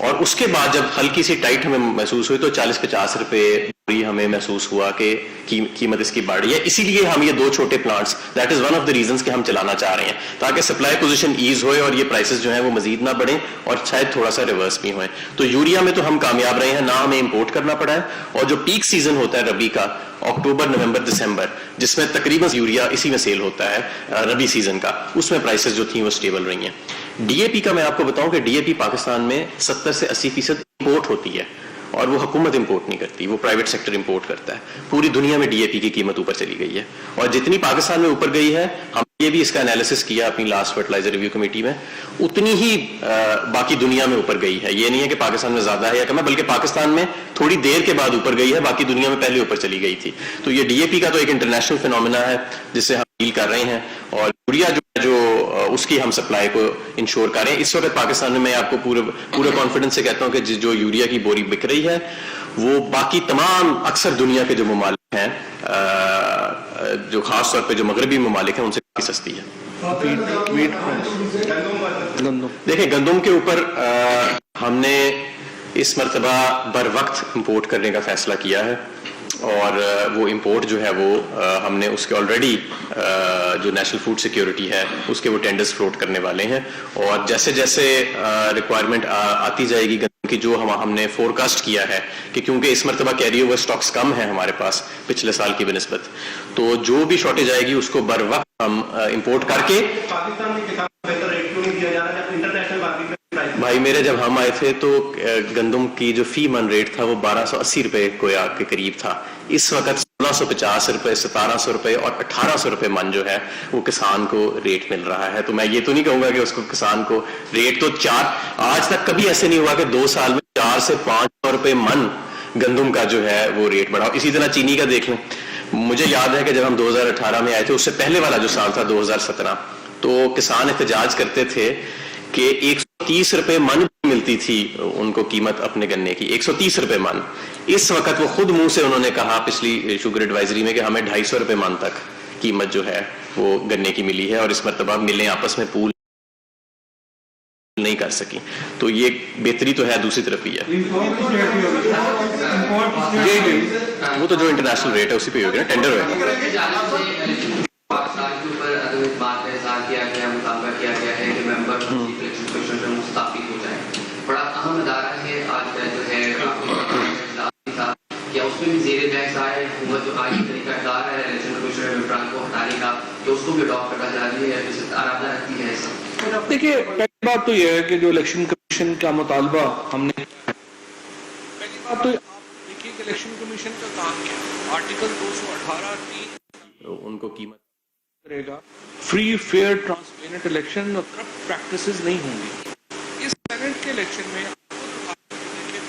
और उसके बाद जब हल्की सी टाइट हमें महसूस हुई तो 40-50 रुपए बोरी हमें महसूस हुआ कि कीमत इसकी बढ़ रही है। इसीलिए हम ये 2 छोटे plants, that is one of the reasons कि हम चलाना चाह रहे हैं ताकि सप्लाई पोजीशन ईज होए और ये प्राइसेस जो हैं वो मजीद ना बढ़ें और शायद थोड़ा सा रिवर्स भी होए। तो यूरिया में तो हम कामयाब रहे हैं, ना हमें इंपोर्ट करना पड़ा है। और जो पीक सीजन होता है रबी का अक्टूबर, नवंबर, दिसंबर, जिसमें तकरीबन यूरिया इसी में सेल होता है रबी सीजन का, उसमें प्राइसेस जो थी वो स्टेबल रही हैं। डीएपी का मैं आपको बताऊं कि डीएपी पाकिस्तान में 70 से 80% इंपोर्ट होती है और वो हुकूमत इंपोर्ट नहीं करती, वो प्राइवेट सेक्टर इंपोर्ट करता है। पूरी दुनिया में डीएपी की कीमत ऊपर चली गई है और जितनी पाकिस्तान में ऊपर गई है, हम ये भी इसका एनालिसिस किया अपनी लास्ट फर्टिलाइजर रिव्यू कमेटी में, उतनी ही बाकी दुनिया में ऊपर गई है। ये नहीं है कि पाकिस्तान में ज्यादा है या कम है, बल्कि पाकिस्तान में थोड़ी देर के बाद ऊपर गई है, बाकी दुनिया में पहले ऊपर चली गई थी। तो ये डीएपी का तो एक इंटरनेशनल फिनोमिना है जिससे हम डील कर रहे हैं और यूरिया जो उसकी हम सप्लाई को इंश्योर कर रहे हैं। इस वक्त पाकिस्तान में मैं आपको पूरे कॉन्फिडेंस से कहता हूं कि जो यूरिया की बोरी बिक रही है वो बाकी तमाम अक्सर दुनिया के जो ममालिक हैं, जो खास तौर पे जो मगरबी ममालिक हैं, उनसे काफी सस्ती है। देखिए गंदम के ऊपर हमने इस मरतबा बर वक्त इंपोर्ट करने का फैसला किया है और वो इंपोर्ट जो है वो हमने उसके ऑलरेडी जो नेशनल फूड सिक्योरिटी है उसके वो टेंडर्स फ्लोट करने वाले हैं और जैसे जैसे रिक्वायरमेंट आती जाएगी की जो हमने फोरकास्ट किया है कि क्योंकि इस मरतबा कैरी ओवर स्टॉक्स कम है हमारे पास पिछले साल की बनिस्बत, तो जो भी शॉर्टेज आएगी उसको बर वक्त हम इंपोर्ट करके। पाकिस्तान में किसान बेहतर रेट क्यों नहीं दिया जा रहा है इंटरनेशनल मार्केट में? भाई मेरे जब हम आए थे तो गंदम की जो फी मन रेट था वो 1280 रुपए के करीब था। इस वक्त 1650 रुपए, 1700 रुपए और 1800 रुपए मन जो है वो किसान को रेट मिल रहा है। तो मैं ये तो नहीं कहूंगा कि उसको किसान को रेट तो आज तक कभी ऐसे नहीं हुआ कि 2 साल में 400 से 500 रुपए मन गंदम का जो है वो रेट बढ़ा। इसी तरह चीनी का देख लें, मुझे याद है कि जब हम 2018 में आए थे उससे पहले वाला जो साल था 2017, तो किसान एहतजाज करते थे कि 130 रुपए मन ملتی تھی ان کو قیمت اپنے گنے کی 130 روپے من. اس وقت وہ خود منہ سے انہوں نے کہا پچھلی شوگر ایڈوائزری میں کہ ہمیں 250 روپے من تک قیمت جو ہے وہ گنے کی ملی ہے, اور اس مرتبہ ملیں آپس میں پول نہیں کر سکی. تو یہ بہتری تو ہے, دوسری طرف ہی ہے وہ تو جو انٹرنیشنل ریٹ ہے اسی پہ ہوگا نا, ٹینڈر ہوگا. پاکستان کے اوپر عدم اعتماد کا اظہار کیا گیا, مطالبہ کیا گیا ہے کہ ممبر الیکشن کمیشن سے مستعفی ہو جائے. بڑا اہم ادارہ ہے آج کا جو ہے کیا اس میں بھی زیر بحث آئے حکومت جو آج طریقہ اقدار ہے الیکشن کمیشن ممبران کو ہٹانے کا, کہ اس کو بھی اڈاپٹ کرنا جا رہی ہے, ارادہ رکھتی ہے ایسا؟ دیکھیے پہلی بات تو یہ ہے کہ جو الیکشن کمیشن کا مطالبہ ہم نے, پہلی بات تو دیکھیے کہ الیکشن کمیشن کا کام کیا, آرٹیکل 218 ان کو قیمت کرے گا, فری فیئر ٹرانسپیرنٹ الیکشن اور کرپٹ پریکٹسز نہیں ہوں گی. اس سینٹ کے الیکشن میں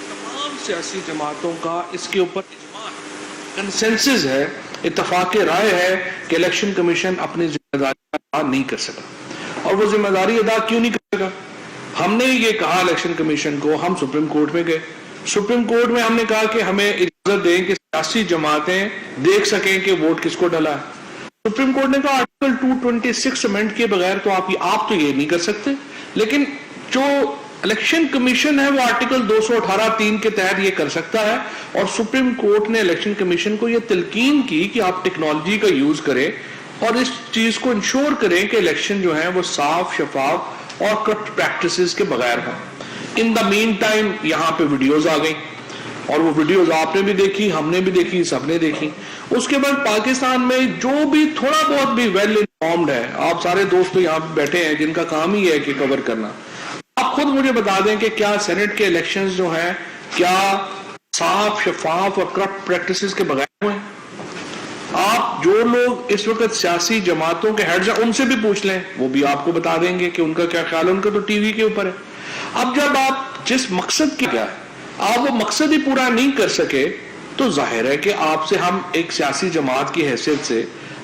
تمام سیاسی جماعتوں کا اس کے اوپر اجماع ہے, کنسنسس ہے, اتفاق رائے ہے کہ الیکشن کمیشن اپنی ذمہ داری ادا نہیں کر سکا. اور وہ ذمہ داری ادا کیوں نہیں کرے گا؟ ہم نے یہ کہا الیکشن کمیشن کو, ہم سپریم کورٹ میں گئے, سپریم کورٹ میں ہم نے کہا کہ ہمیں اجازت دیں کہ سیاسی جماعتیں دیکھ سکیں کہ ووٹ کس کو ڈلا ہے. سپریم کورٹ نے کہا آرٹیکل 226 امینڈ کے بغیر تو آپ تو یہ نہیں کر سکتے, لیکن جو الیکشن کمیشن ہے وہ آرٹیکل 218(3) کے تحت یہ کر سکتا ہے. اور سپریم کورٹ نے الیکشن کمیشن کو یہ تلقین کی کہ آپ ٹیکنالوجی کا یوز کریں اور اس چیز کو انشور کریں کہ الیکشن جو ہیں وہ صاف, شفاف اور کرپٹ پریکٹسز کے بغیر ہوں. ان دا مین ٹائم یہاں پہ ویڈیوز آ گئی, اور وہ ویڈیوز آپ نے بھی دیکھی, ہم نے بھی دیکھی, سب نے دیکھی. اس کے بعد پاکستان میں جو بھی تھوڑا بہت بھی ویل انفارمڈ ہے, آپ سارے دوست یہاں بیٹھے ہیں جن کا کام ہی ہے کہ کور کرنا, آپ خود مجھے بتا دیں کہ کیا سینٹ کے الیکشنز جو ہیں کیا صاف, شفاف اور کرپٹ پریکٹسز کے بغیر ہوئے؟ آپ جو لوگ اس وقت سیاسی جماعتوں کے ہیڈز ہیں ان سے بھی پوچھ لیں, وہ بھی آپ کو بتا دیں گے کہ ان کا کیا خیال ہے. ان کا تو ٹی وی کے اوپر ہے. اب جب آپ جس مقصد کی کیا ہے آپ وہ مقصد ہی پورا نہیں کر سکے تو ظاہر ہے کہ آپ سے ہم ایک سیاسی جماعت کی حیثیت سے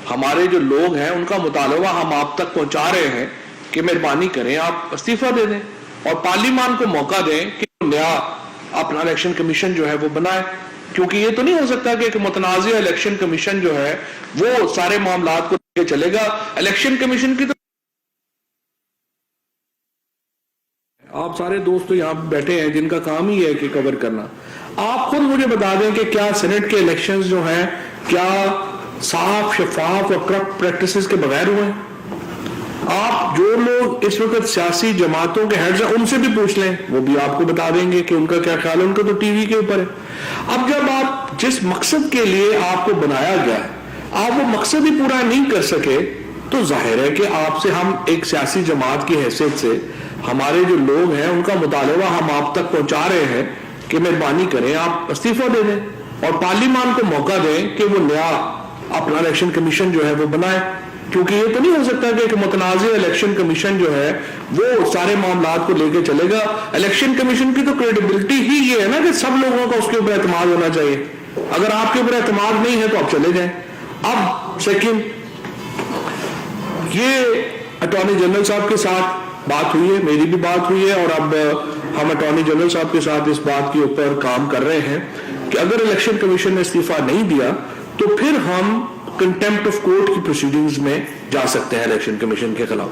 ہمارے جو لوگ ہیں ان کا مطالبہ ہم آپ تک پہنچا رہے ہیں کہ مہربانی کریں آپ استعفیٰ دے دیں اور پارلیمان کو موقع دیں کہ نیا اپنا الیکشن کمیشن جو ہے وہ بنائے. کیونکہ یہ تو نہیں ہو سکتا کہ ایک متنازع الیکشن کمیشن جو ہے وہ سارے معاملات کو لے کے چلے گا. الیکشن کمیشن کی تو آپ سارے دوست یہاں بیٹھے ہیں جن کا کام ہی ہے کہ کور کرنا, آپ خود مجھے بتا دیں کہ کیا سینٹ کے الیکشنز جو ہیں کیا صاف, شفاف اور کرپٹ پریکٹسز کے بغیر ہوئے ہیں؟ آپ جو لوگ اس وقت سیاسی جماعتوں کے ہیڈز ہیں ان سے بھی پوچھ لیں, وہ بھی آپ کو بتا دیں گے کہ ان کا کیا خیال ہے. ان کا تو ٹی وی کے اوپر ہے. اب جب آپ جس مقصد کے لیے آپ کو بنایا گیا ہے آپ وہ مقصد ہی پورا نہیں کر سکے تو ظاہر ہے کہ آپ سے ہم ایک سیاسی جماعت کی حیثیت سے ہمارے جو لوگ ہیں ان کا مطالبہ ہم آپ تک پہنچا رہے ہیں کہ مہربانی کریں آپ استعفیٰ دے دیں اور پارلیمان کو موقع دیں کہ وہ نیا اپنا الیکشن کمیشن جو ہے وہ بنائے. کیونکہ یہ تو نہیں ہو سکتا کہ ایک متنازع الیکشن کمیشن جو ہے وہ سارے معاملات کو لے کے چلے گا. الیکشن کمیشن کی تو کریڈیبلٹی ہی یہ ہے نا کہ سب لوگوں کا اس کے اوپر اعتماد ہونا چاہیے. اگر آپ کے اوپر اعتماد نہیں ہے تو آپ چلے جائیں. اب سیکنڈ, یہ اٹارنی جنرل صاحب کے ساتھ بات ہوئی ہے, میری بھی بات ہوئی ہے, اور اب ہم اٹارنی جنرل صاحب کے ساتھ اس بات کے اوپر کام کر رہے ہیں کہ اگر الیکشن کمیشن نے استعفیٰ نہیں دیا تو پھر ہم کنٹیمپٹ آف کورٹ کی پروسیڈنگز میں جا سکتے ہیں الیکشن کمیشن کے خلاف.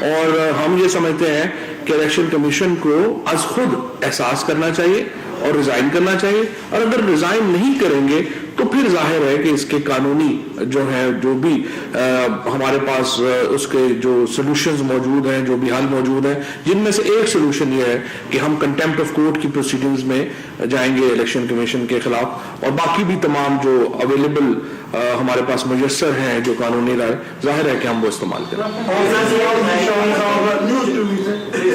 اور ہم یہ سمجھتے ہیں کہ الیکشن کمیشن کو از خود احساس کرنا چاہیے اور ریزائن کرنا چاہیے, اور اگر ریزائن نہیں کریں گے تو پھر ظاہر ہے کہ اس کے قانونی جو ہے جو بھی ہمارے پاس اس کے جو سلوشنز موجود ہیں, جو بھی حل موجود ہیں, جن میں سے ایک سلوشن یہ ہے کہ ہم کنٹیمپٹ آف کورٹ کی پروسیڈنگز میں جائیں گے الیکشن کمیشن کے خلاف, اور باقی بھی تمام جو اویلیبل ہمارے پاس میسر ہیں جو قانونی رائے, ظاہر ہے کہ ہم وہ استعمال کریں.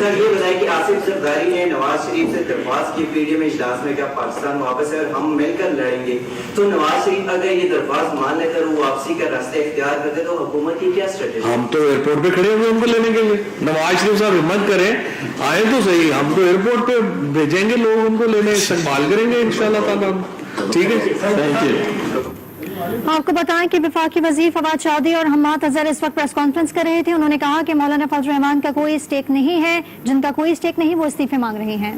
یہ بتائیں کہ آصف زرداری نے نواز شریف سے درخواست کی پی ڈی ایم اجلاس میں کہ پاکستان واپس ہے اور ہم مل کر لڑیں گے, تو نواز شریف اگر یہ درخواست مان لے کر وہ واپسی کا راستہ اختیار کرتے تو حکومت کی کیا اسٹریٹجی؟ ہم تو ایئرپورٹ پہ کھڑے ہوئے ان کو لینے کے لیے. نواز شریف صاحب ہمت کریں, آئے تو صحیح, ہم تو ایئرپورٹ پہ بھیجیں گے لوگ ان کو لینے, استقبال کریں گے انشاءاللہ تعالیٰ. ٹھیک ہے, تھینک یو. आपको बताएं कि वफाकी वजीर फवाद चौधरी और हम्माद अजहर इस वक्त प्रेस कॉन्फ्रेंस कर रहे थे। उन्होंने कहा कि मौलाना फजल रहमान का कोई स्टेक नहीं है, जिनका कोई स्टेक नहीं वो इस्तीफे मांग रहे हैं।